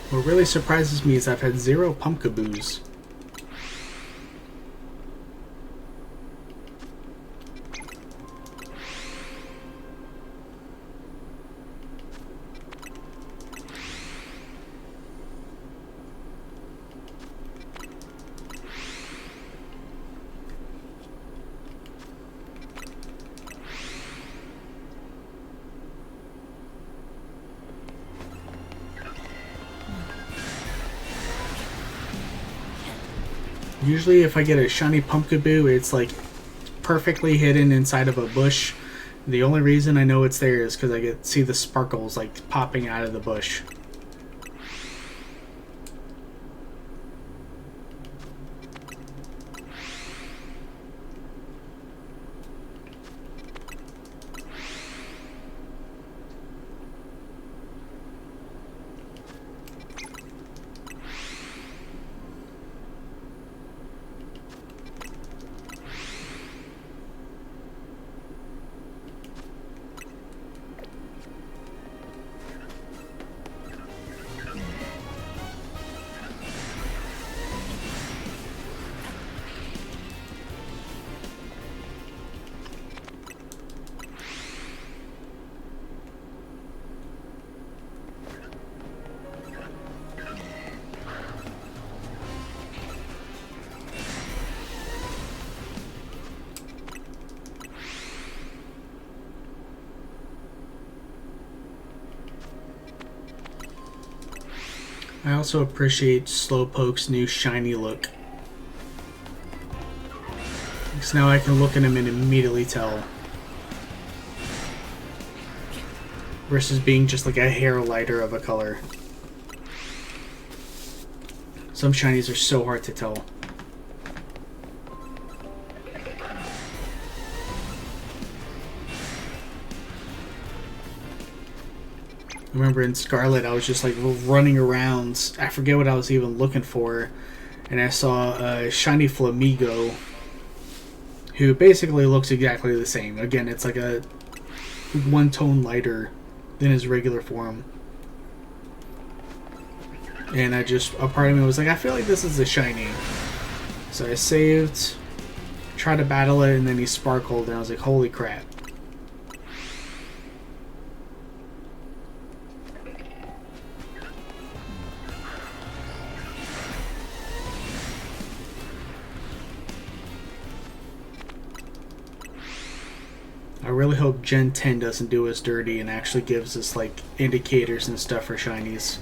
What really surprises me is I've had 0 Pumpkaboos. Usually if I get a shiny Pumpkaboo, it's like perfectly hidden inside of a bush. The only reason I know it's there is because I get see the sparkles like popping out of the bush. I also appreciate Slowpoke's new shiny look. Because now I can look at him and immediately tell. Versus being just like a hair lighter of a color. Some shinies are so hard to tell. I remember in Scarlet, I was just like running around. I forget what I was even looking for, and I saw a shiny Flamigo, who basically looks exactly the same. Again, it's like a one tone lighter than his regular form. And a part of me was like, I feel like this is a shiny. So I saved, tried to battle it, and then he sparkled, and I was like, holy crap. I really hope Gen 10 doesn't do us dirty and actually gives us like indicators and stuff for shinies.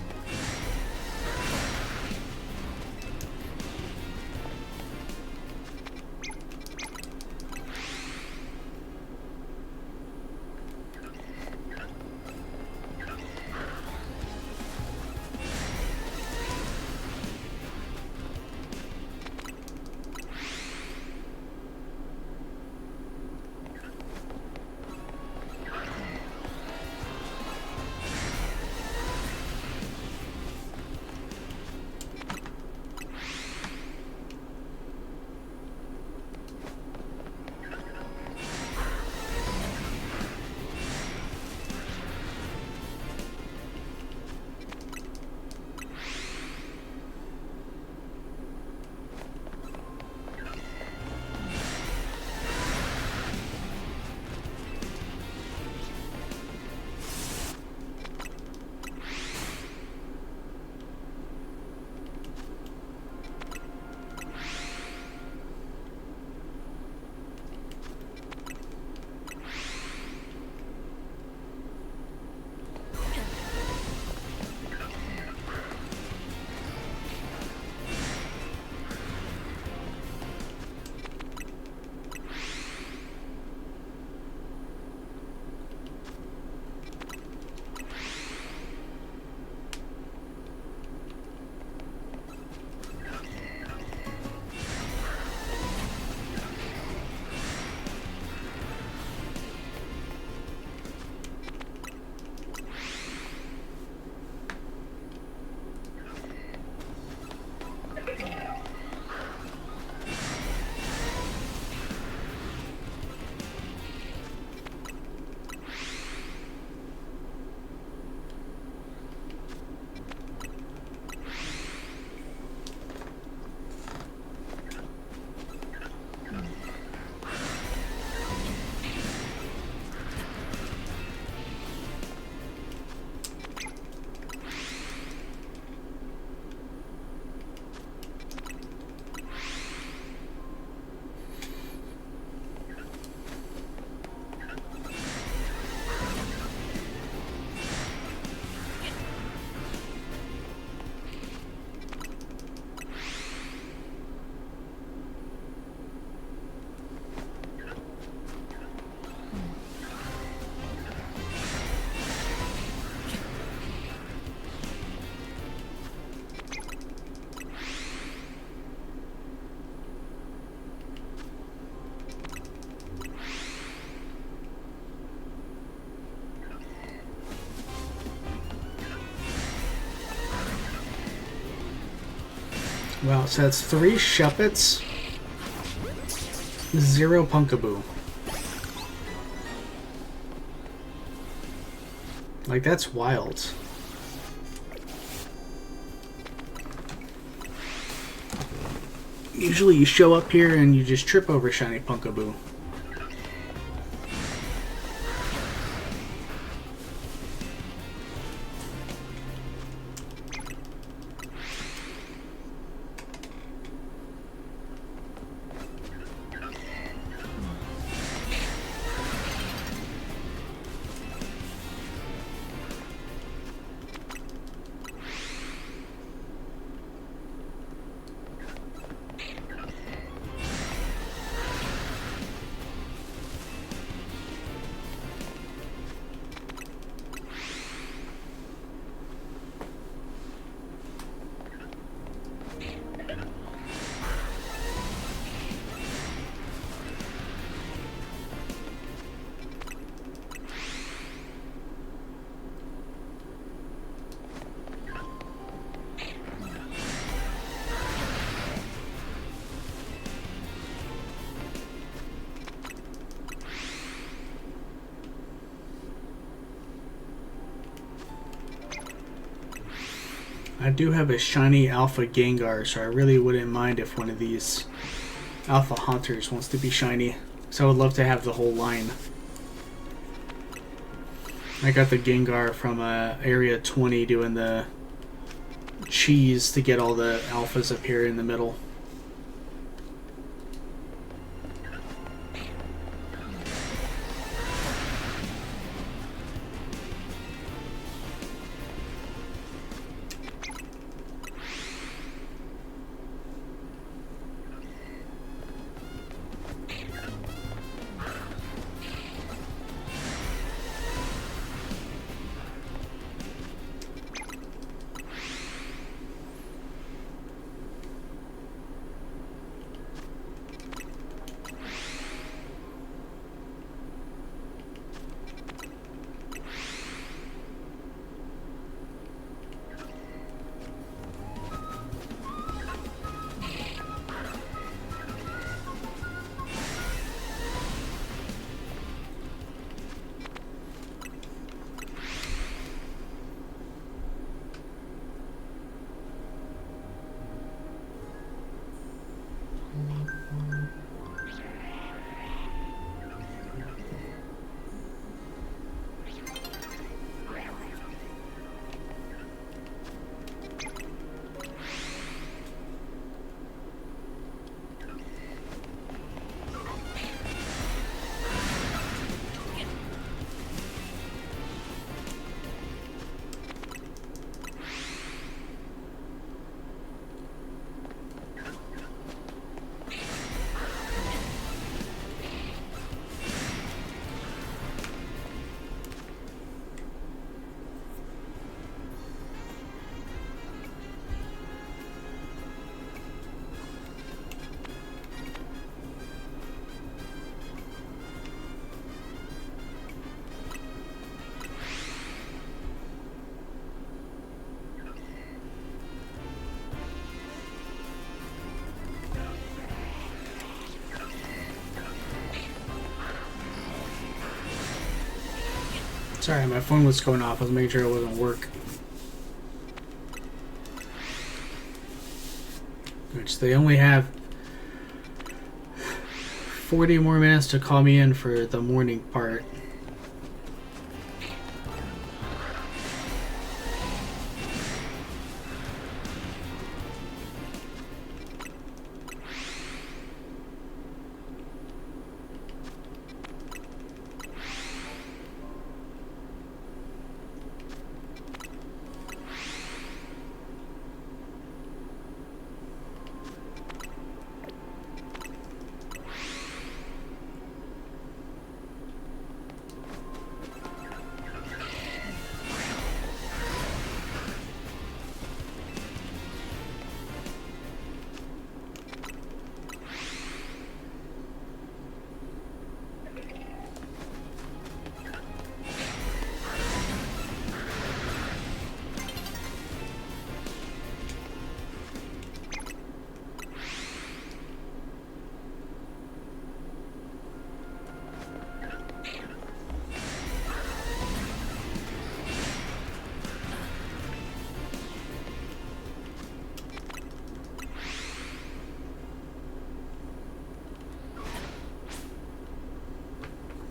Wow, so that's 3 Shuppets, 0 Punkaboo. Like, that's wild. Usually you show up here and you just trip over shiny Punkaboo. I do have a shiny Alpha Gengar, so I really wouldn't mind if one of these Alpha Hunters wants to be shiny. So I would love to have the whole line. I got the Gengar from Area 20 doing the cheese to get all the Alphas up here in the middle. Sorry, my phone was going off. I was making sure it wasn't work. Which they only have 40 more minutes to call me in for the morning part.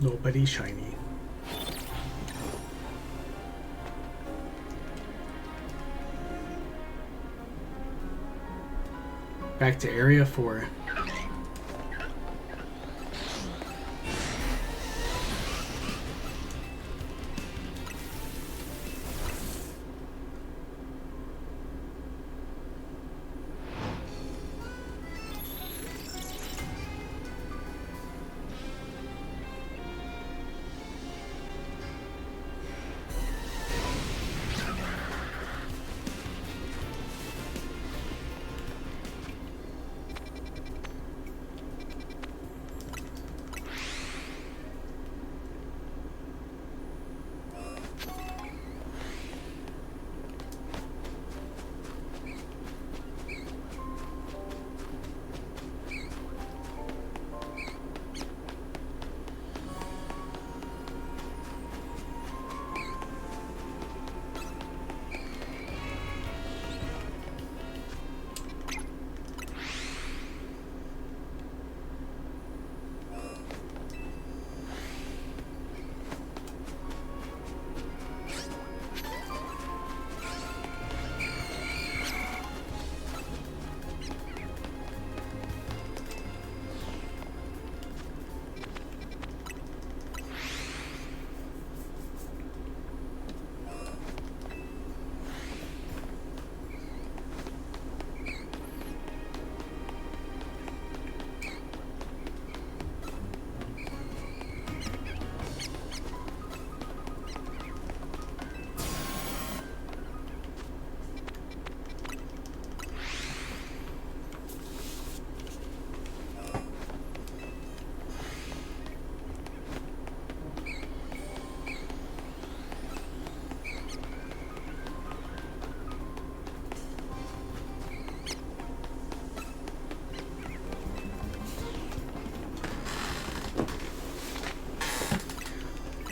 Nobody shiny. Back to Area 4.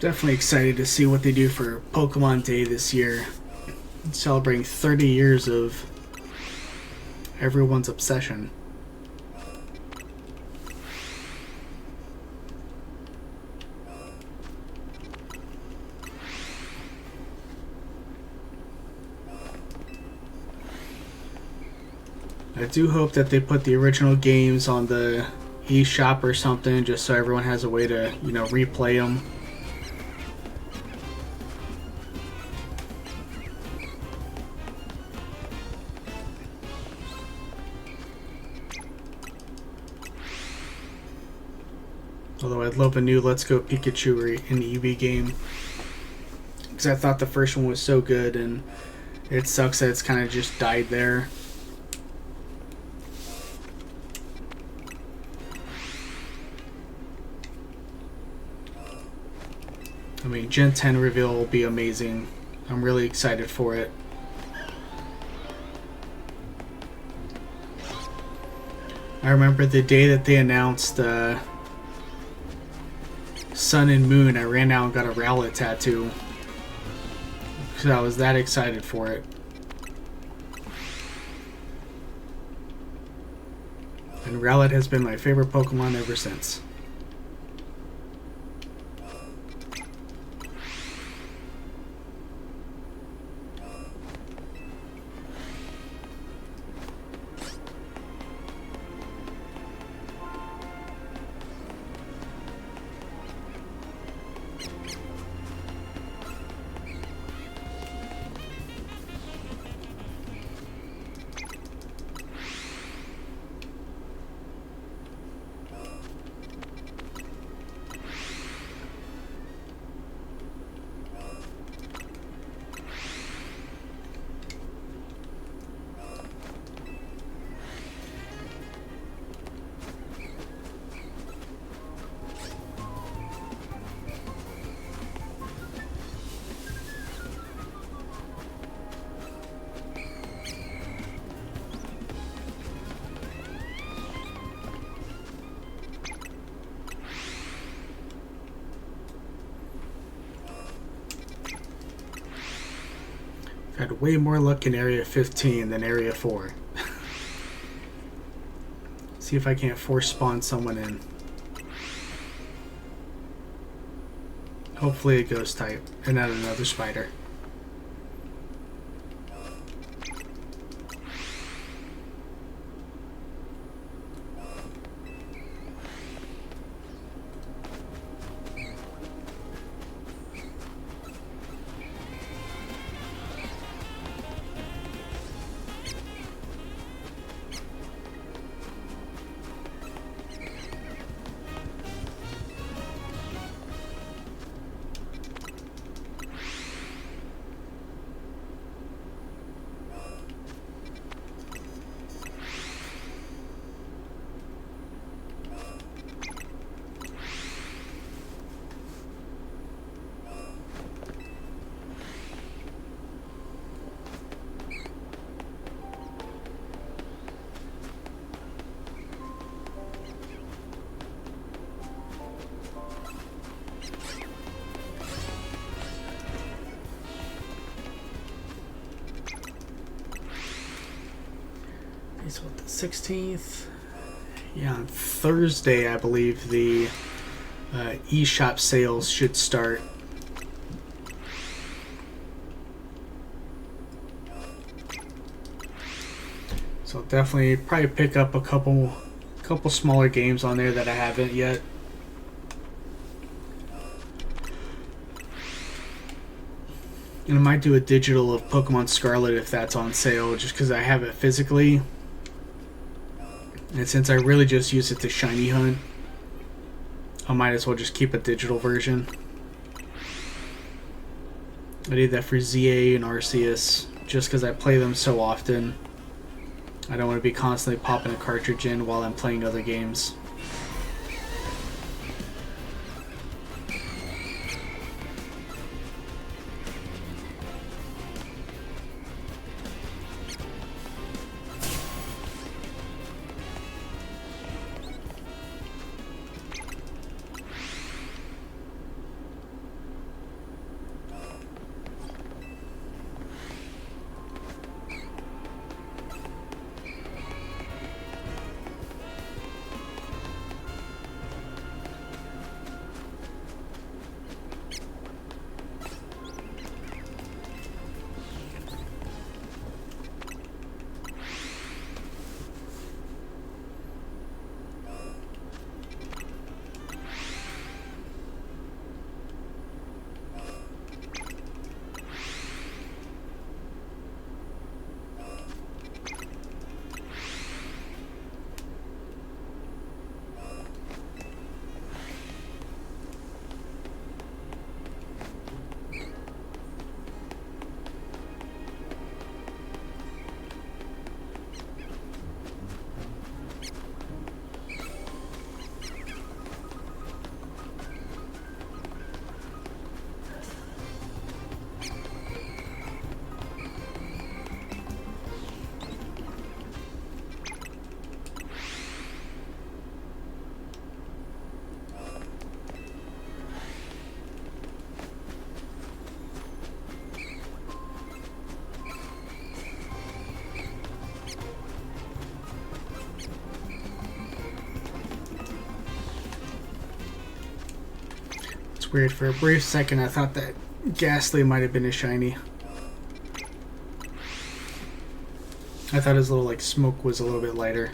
Definitely excited to see what they do for Pokemon Day this year. Celebrating 30 years of everyone's obsession. I do hope that they put the original games on the eShop or something, just so everyone has a way to, you know, replay them. Although I'd love a new Let's Go Pikachu in the EV game, because I thought the first one was so good, and it sucks that it's kind of just died there. I mean, Gen 10 reveal will be amazing. I'm really excited for it. I remember the day that they announced Sun and Moon, I ran out and got a Rowlet tattoo because I was that excited for it. And Rowlet has been my favorite Pokemon ever since. I've had way more luck in Area 15 than Area 4. See if I can't force spawn someone in. Hopefully a ghost type and not another spider. So the 16th, yeah, on Thursday, I believe the eShop sales should start. So I'll definitely probably pick up a couple smaller games on there that I haven't yet. And I might do a digital of Pokemon Scarlet if that's on sale, just because I have it physically. And since I really just use it to shiny hunt, I might as well just keep a digital version. I did that for ZA and Arceus, just because I play them so often. I don't want to be constantly popping a cartridge in while I'm playing other games. Weird, for a brief second I thought that Ghastly might have been a shiny. I thought his little smoke was a little bit lighter.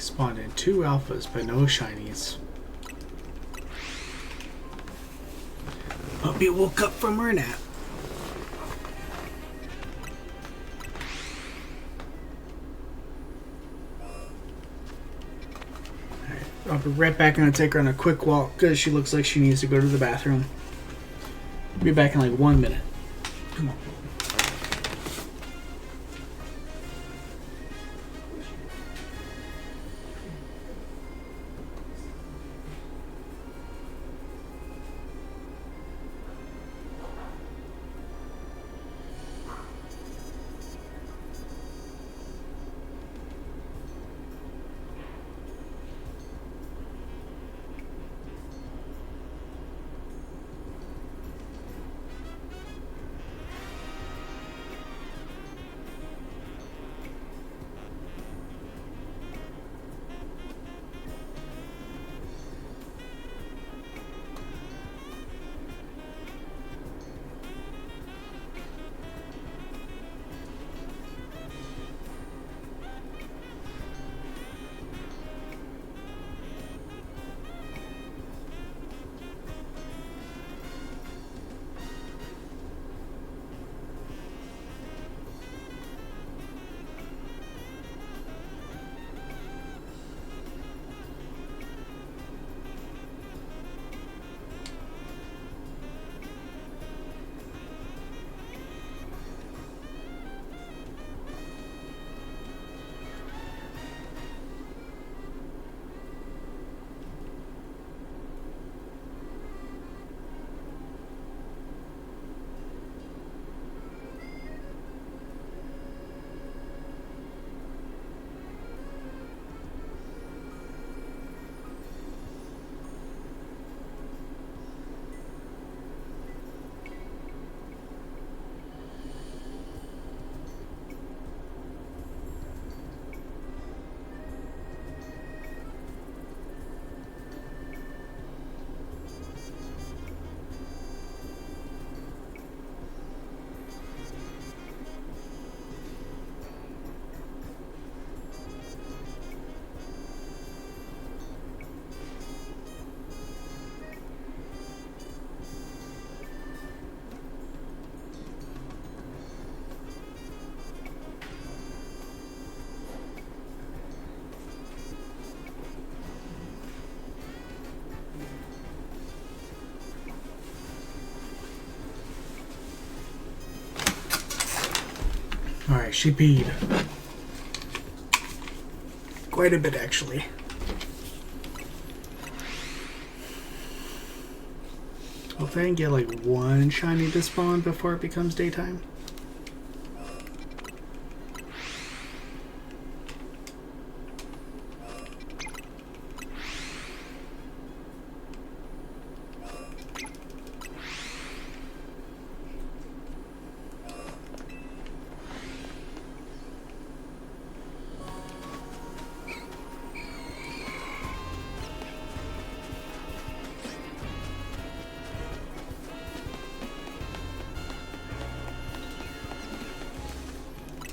Spawned in 2 alphas, but no shinies. Puppy woke up from her nap. Alright, I'll be right back. I'm gonna take her on a quick walk because she looks like she needs to go to the bathroom. Be back in like 1 minute. Come on. Alright, she peed. Quite a bit, actually. Hopefully I can get like 1 shiny to spawn before it becomes daytime.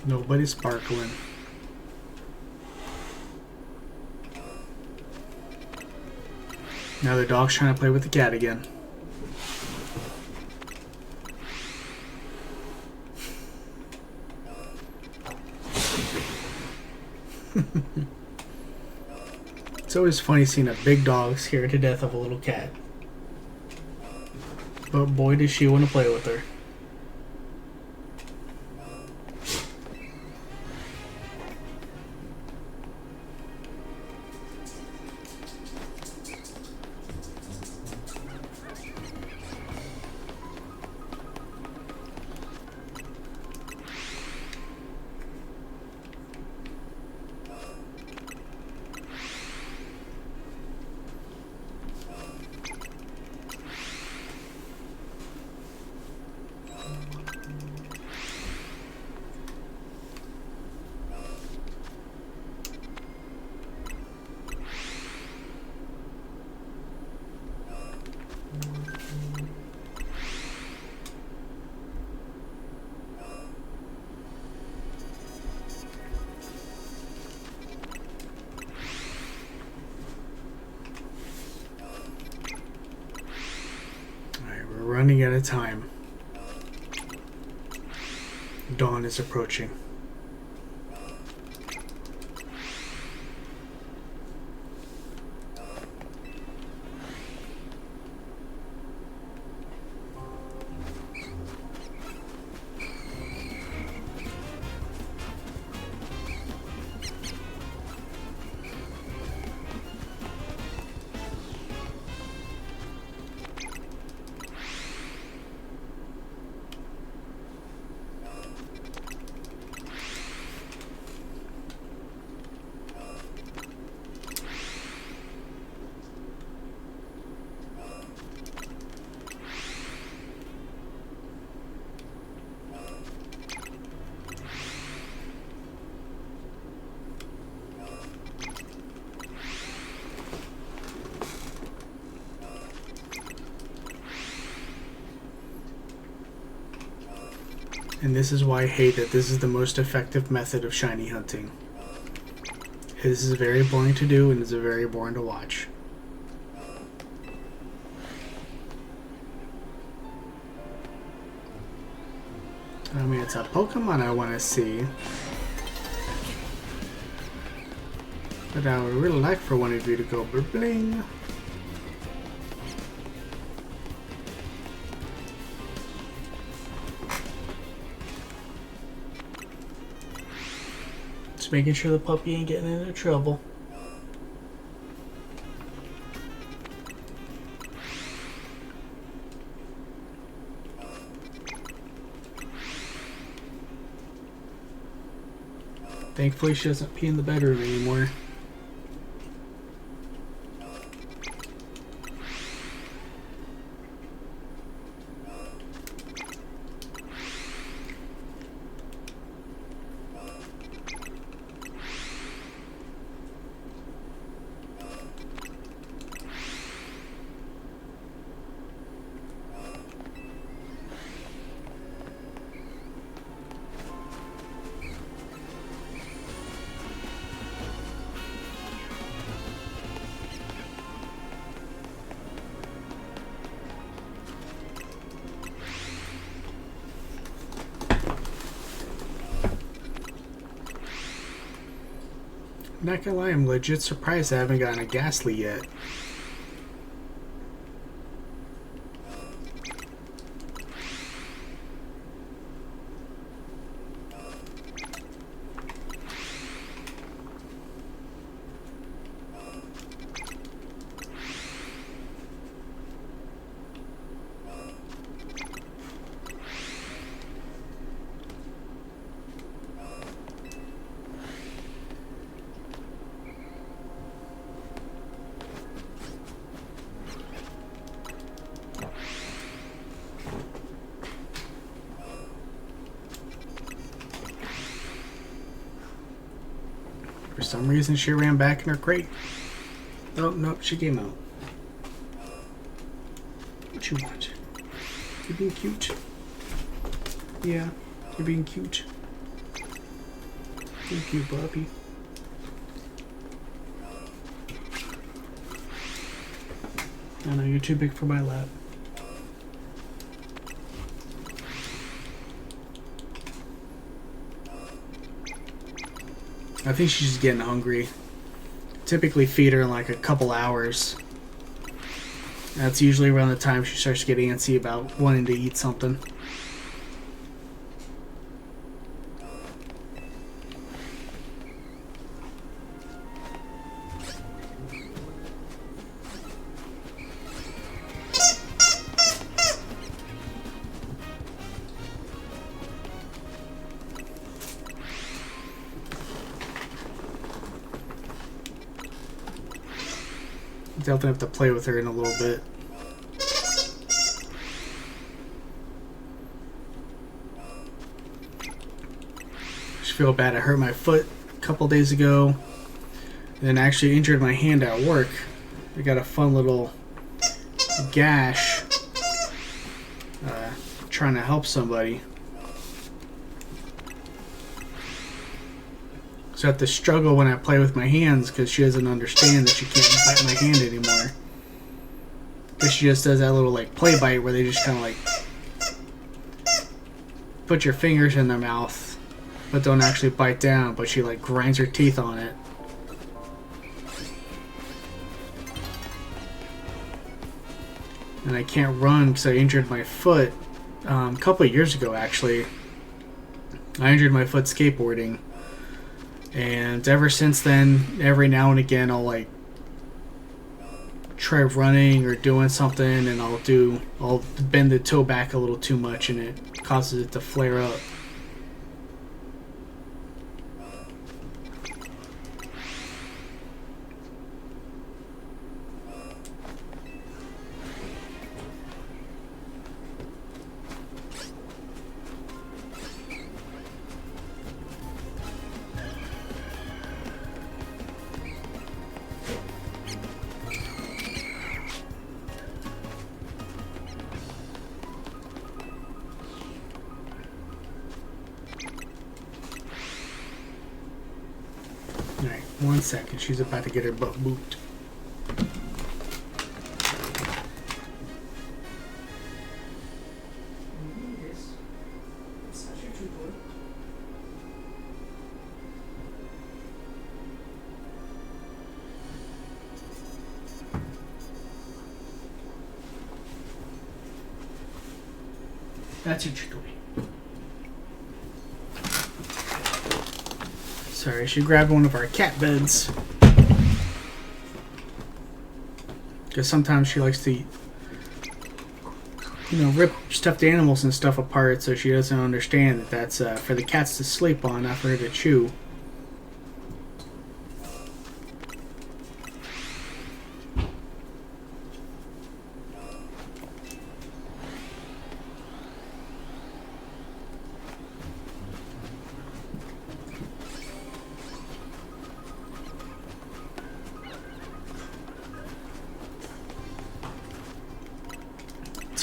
Nobody's sparkling. Now the dog's trying to play with the cat again. It's always funny seeing a big dog scared to death of a little cat. But boy, does she want to play with her. running out of time. Dawn is approaching. And this is why I hate that this is the most effective method of shiny hunting. This is very boring to do and it's very boring to watch. I mean, it's a Pokemon I want to see. But I would really like for one of you to go bling. Just making sure the puppy ain't getting into trouble. Thankfully she doesn't pee in the bedroom anymore. Not gonna lie, I'm legit surprised I haven't gotten a Ghastly yet. For some reason, she ran back in her crate. Oh, no, she came out. What you want? You're being cute. Yeah, you're being cute. Thank you, Bobby. I know, you're too big for my lap. I think she's just getting hungry. Typically feed her in like a couple hours. That's usually around the time she starts getting antsy about wanting to eat something. Definitely have to play with her in a little bit. I just feel bad. I hurt my foot a couple days ago, and actually injured my hand at work. I got a fun little gash trying to help somebody. So I have to struggle when I play with my hands because she doesn't understand that she can't bite my hand anymore. but she just does that little like play bite where they just kind of like put your fingers in their mouth, but don't actually bite down. But she like grinds her teeth on it. And I can't run because I injured my foot a couple of years ago. Actually, I injured my foot skateboarding, and ever since then, every now and again, I'll like try running or doing something, and I'll bend the toe back a little too much, and it causes it to flare up. Alright, 1 second. She's about to get her butt booped. That's your toy. Sorry, she grabbed one of our cat beds. Because sometimes she likes to, you know, rip stuffed animals and stuff apart, so she doesn't understand that that's for the cats to sleep on, not for her to chew.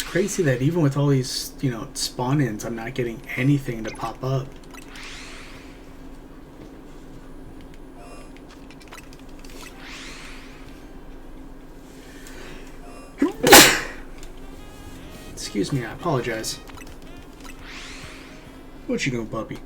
Crazy that even with all these, you know, spawn-ins, I'm not getting anything to pop up. Excuse me, I apologize. What you doing, puppy?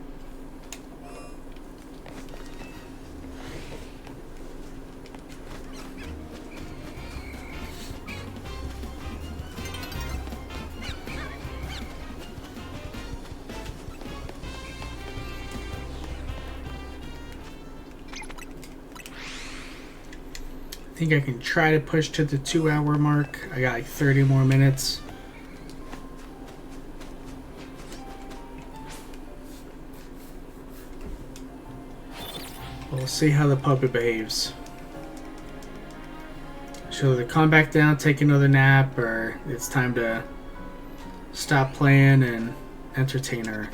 I think I can try to push to the 2-hour mark. I got like 30 more minutes. We'll see how the puppy behaves. She'll either come back down, take another nap, or it's time to stop playing and entertain her.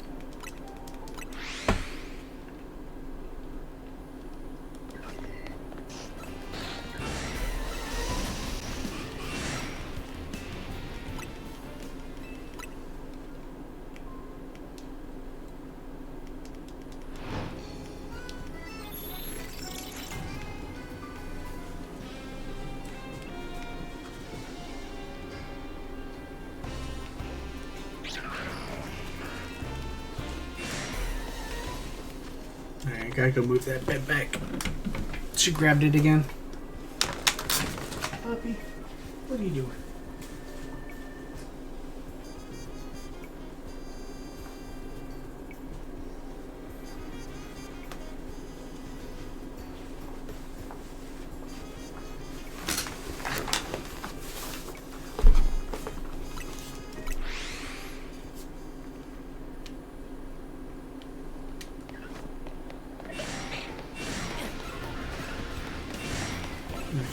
Alright, gotta go move that bed back. She grabbed it again. Puppy, what are you doing?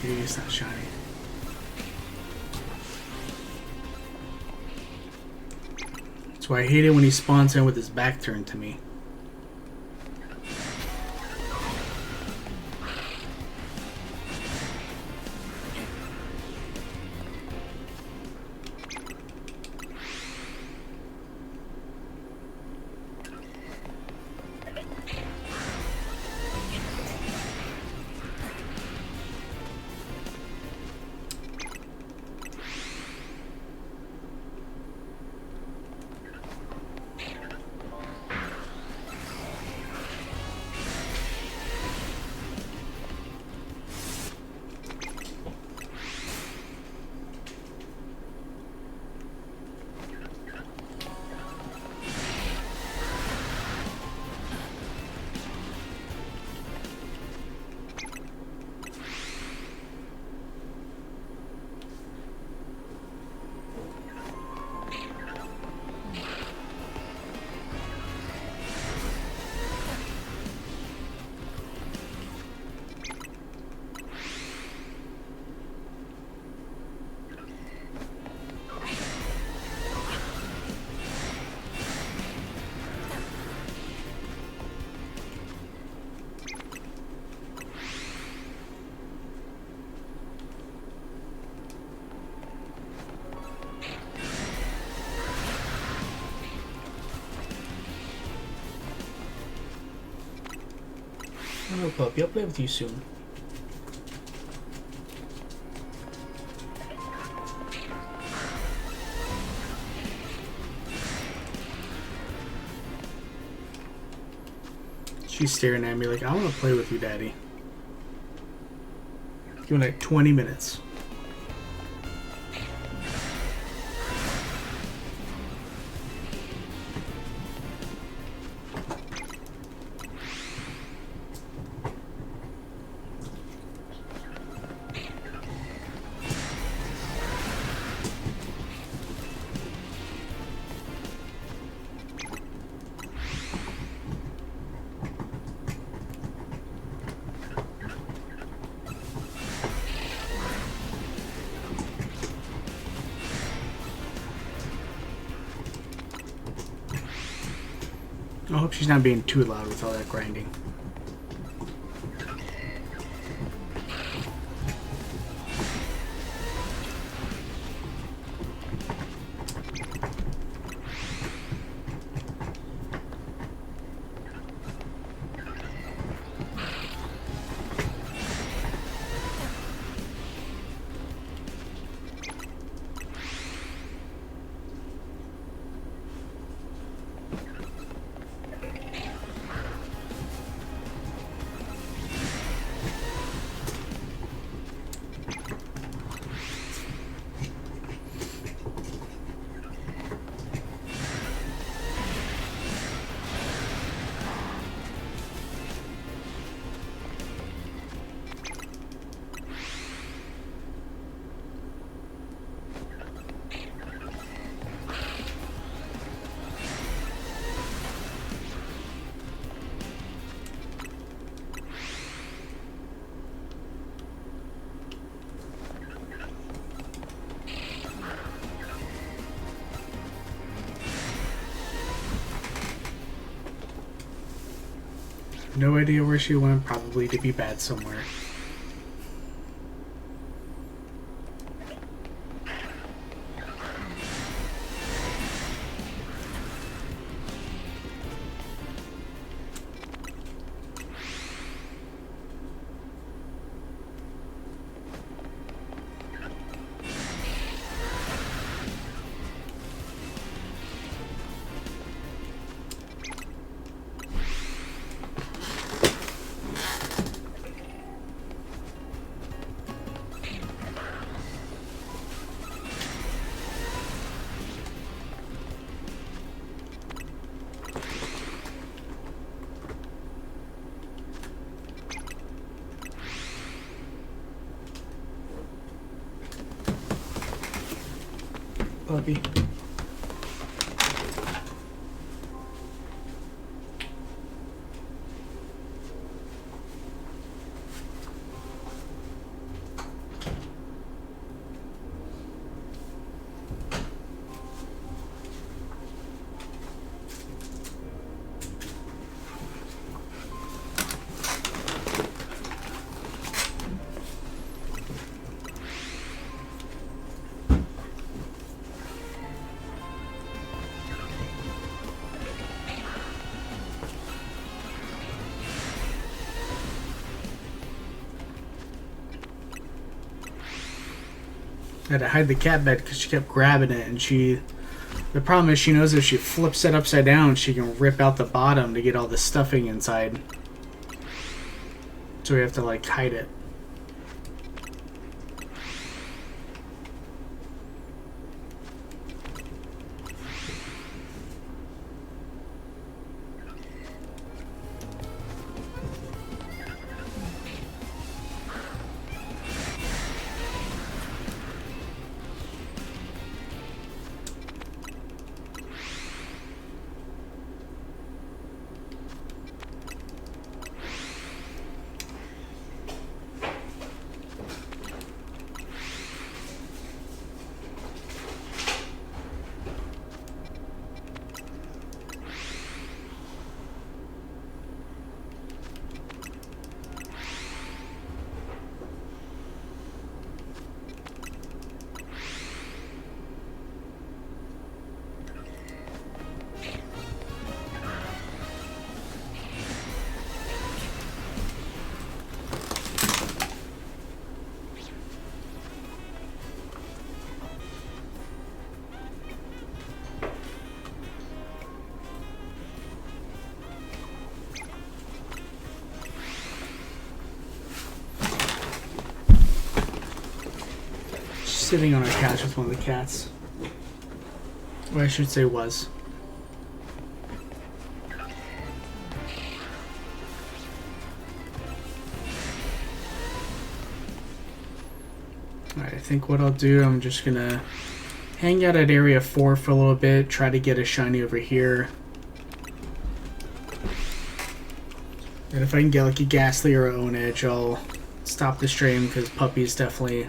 Okay, it's not shiny. That's why I hate it when he spawns in with his back turned to me. Hello, puppy. I'll play with you soon. She's staring at me like, I want to play with you, Daddy. Give me like 20 minutes. I hope she's not being too loud with all that grinding. No idea where she went, probably to be bad somewhere. Puppy. I had to hide the cat bed because she kept grabbing it, and the problem is she knows if she flips it upside down, she can rip out the bottom to get all the stuffing inside. So we have to like hide it. sitting on our couch with one of the cats. Or I should say was. Alright, I think what I'll do, I'm just gonna hang out at area 4 for a little bit, try to get a shiny over here. And if I can get like a Ghastly or a Own Edge, I'll stop the stream because Puppy's definitely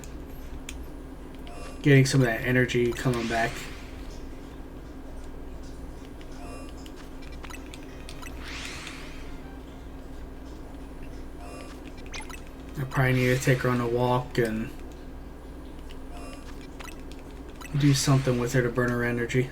getting some of that energy coming back. I probably need to take her on a walk and do something with her to burn her energy.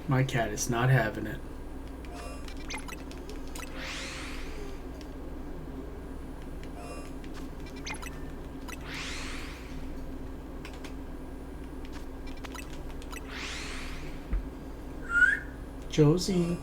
My cat is not having it. Josie.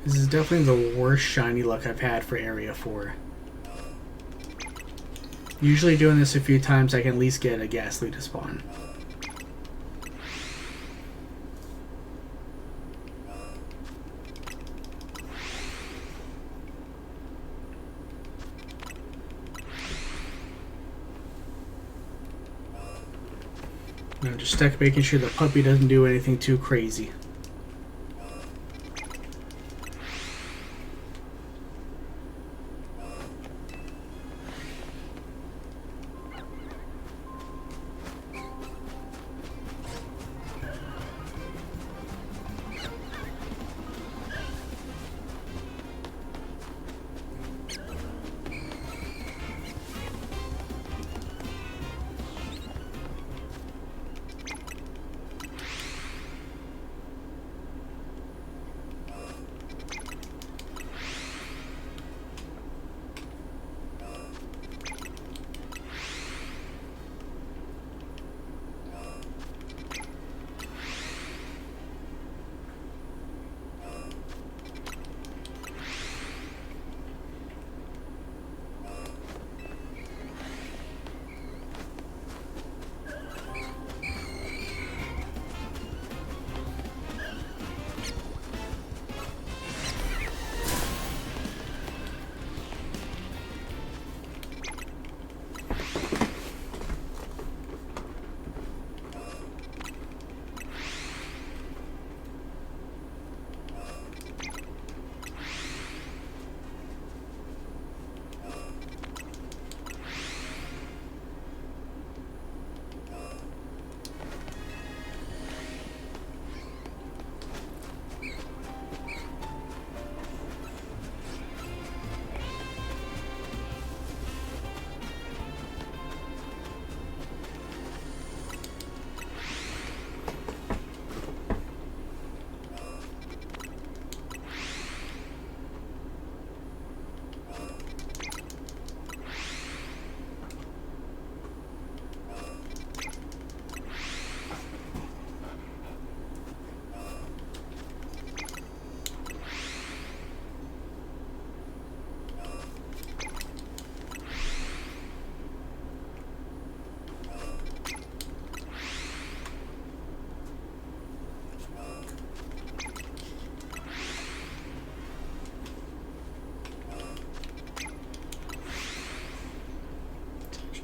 This is definitely the worst shiny luck I've had for Area 4. Usually doing this a few times I can at least get a Ghastly to spawn. I'm just stuck making sure the puppy doesn't do anything too crazy.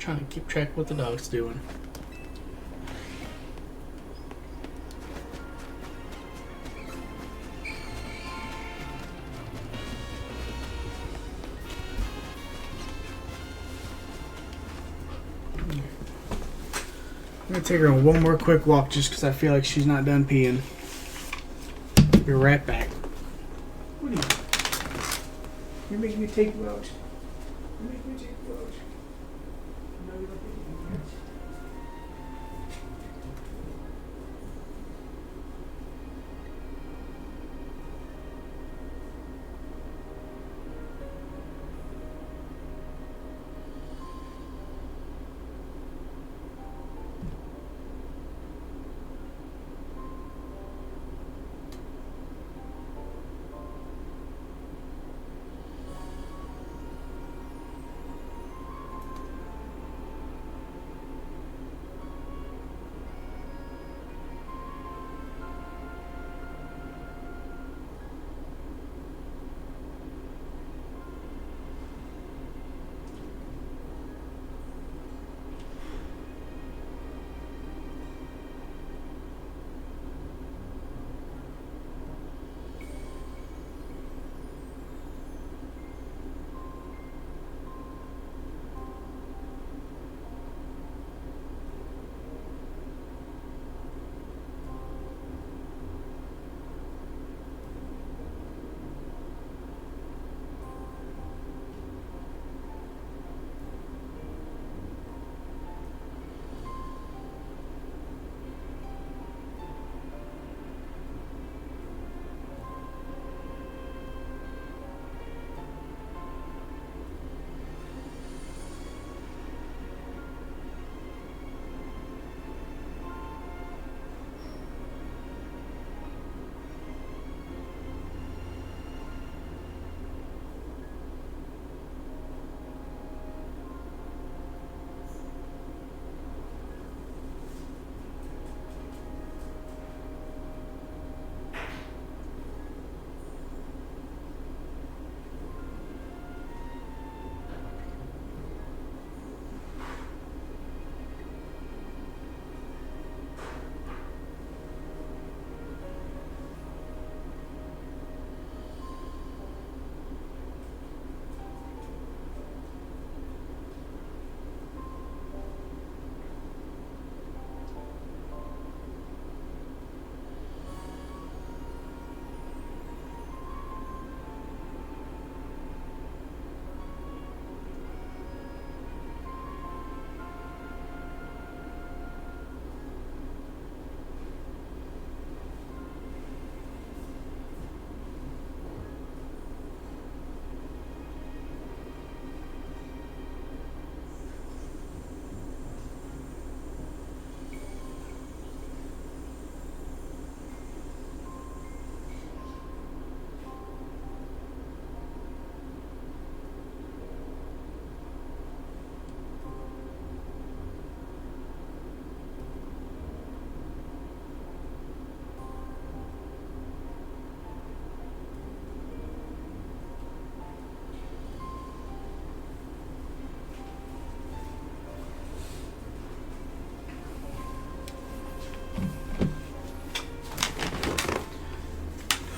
trying to keep track of what the dog's doing. I'm gonna take her on one more quick walk just because I feel like she's not done peeing. Be right back. What are you doing? You're making me take you out. You're making me take you out. No, you don't think you can catch.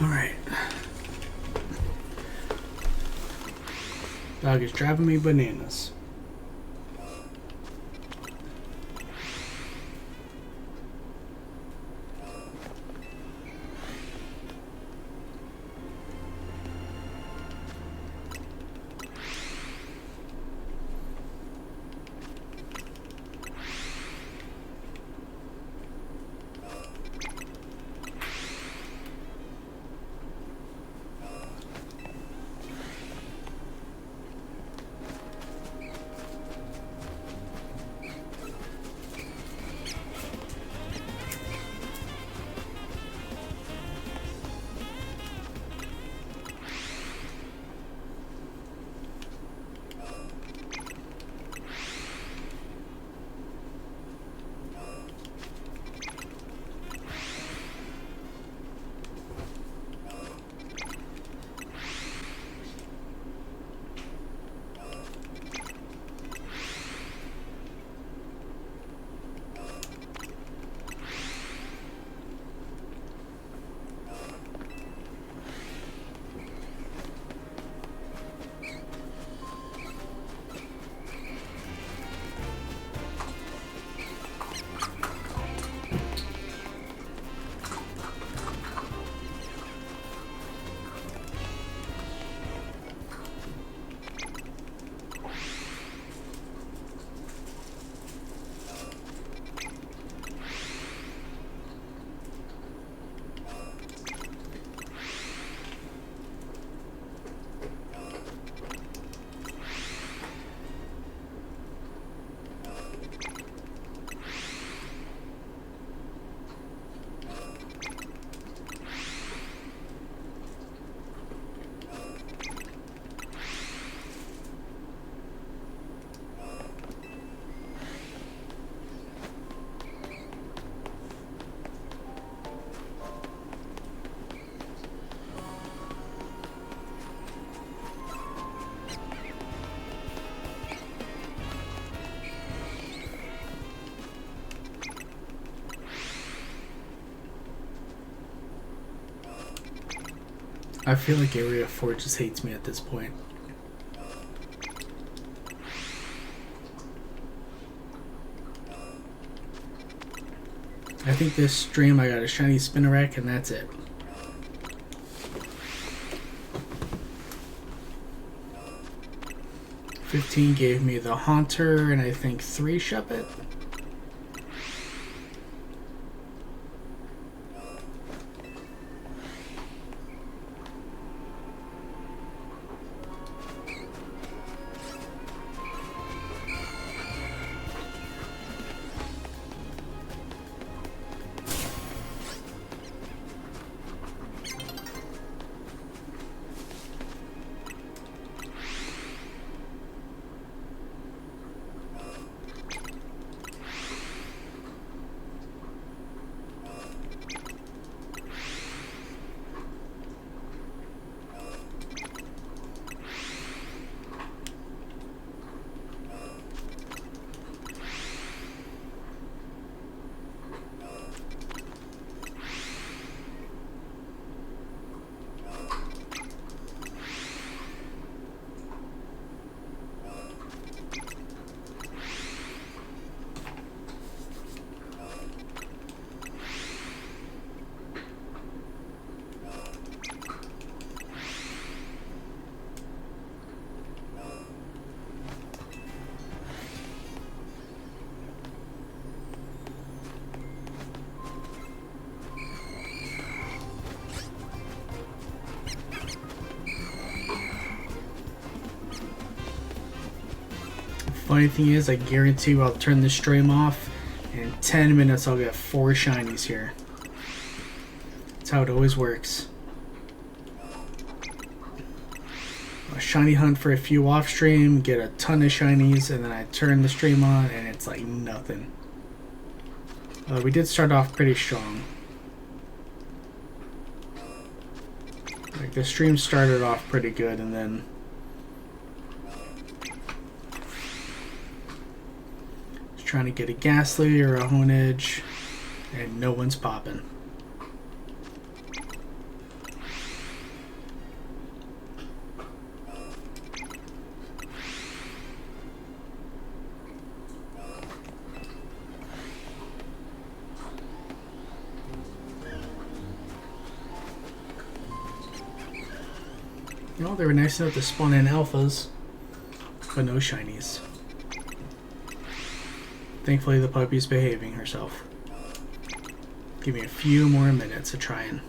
Alright. Dog is driving me bananas. I feel like Area 4 just hates me at this point. I think this stream I got a shiny Spinnerack and that's it. $15 gave me the Haunter and I think 3 Shuppet. Funny thing is, I guarantee you I'll turn the stream off. In 10 minutes, I'll get 4 shinies here. That's how it always works. A shiny hunt for a few off stream, get a ton of shinies, and then I turn the stream on, and it's like nothing. We did start off pretty strong. Like the stream started off pretty good, and then trying to get a Ghastly or a Honedge, and no one's popping. You know, they were nice enough to spawn in alphas, but no shinies. Thankfully, the puppy's behaving herself. Give me a few more minutes of trying.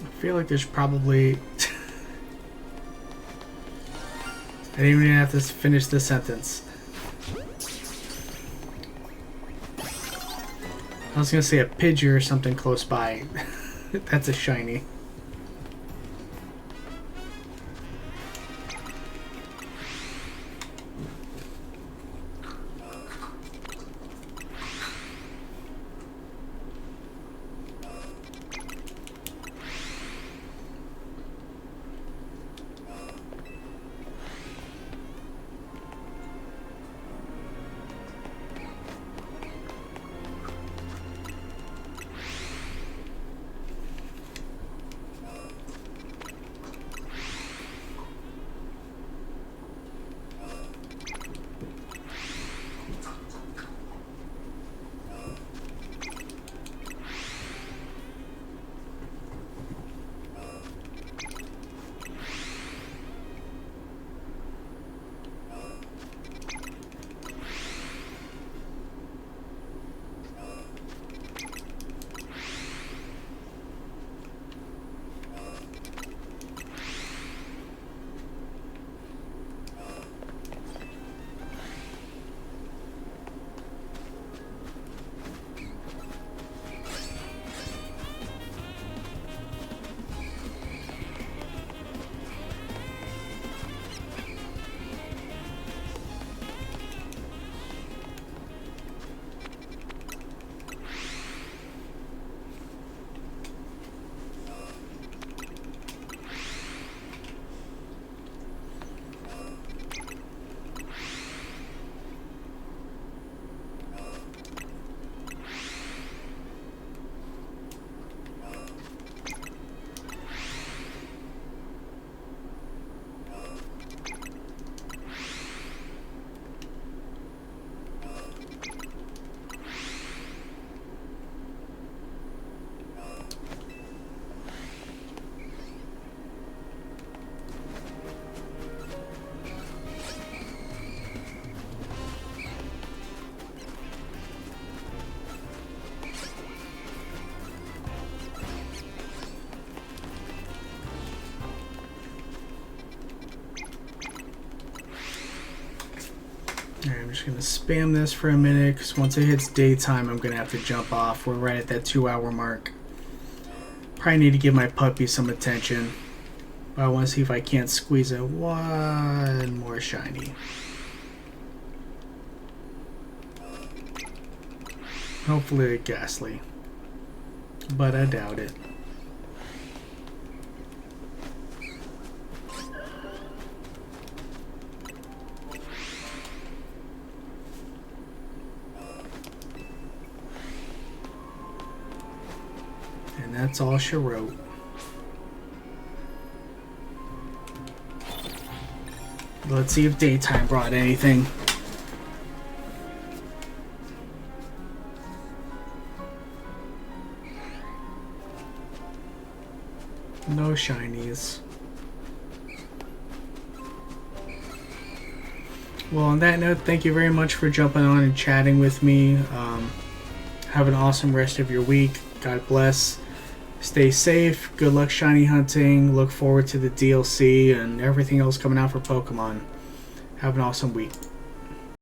I feel like there's probably... I didn't even have to finish the sentence. I was gonna say a Pidgey or something close by. That's a shiny. just going to spam this for a minute because once it hits daytime, I'm going to have to jump off. We're right at that 2-hour mark. Probably need to give my puppy some attention. But I want to see if I can't squeeze it one more shiny. Hopefully a Ghastly. But I doubt it. And that's all she wrote. Let's see if daytime brought anything. No shinies. Well, on that note, thank you very much for jumping on and chatting with me. Have an awesome rest of your week. God bless. Stay safe. Good luck shiny hunting. Look forward to the DLC and everything else coming out for Pokemon. Have an awesome week.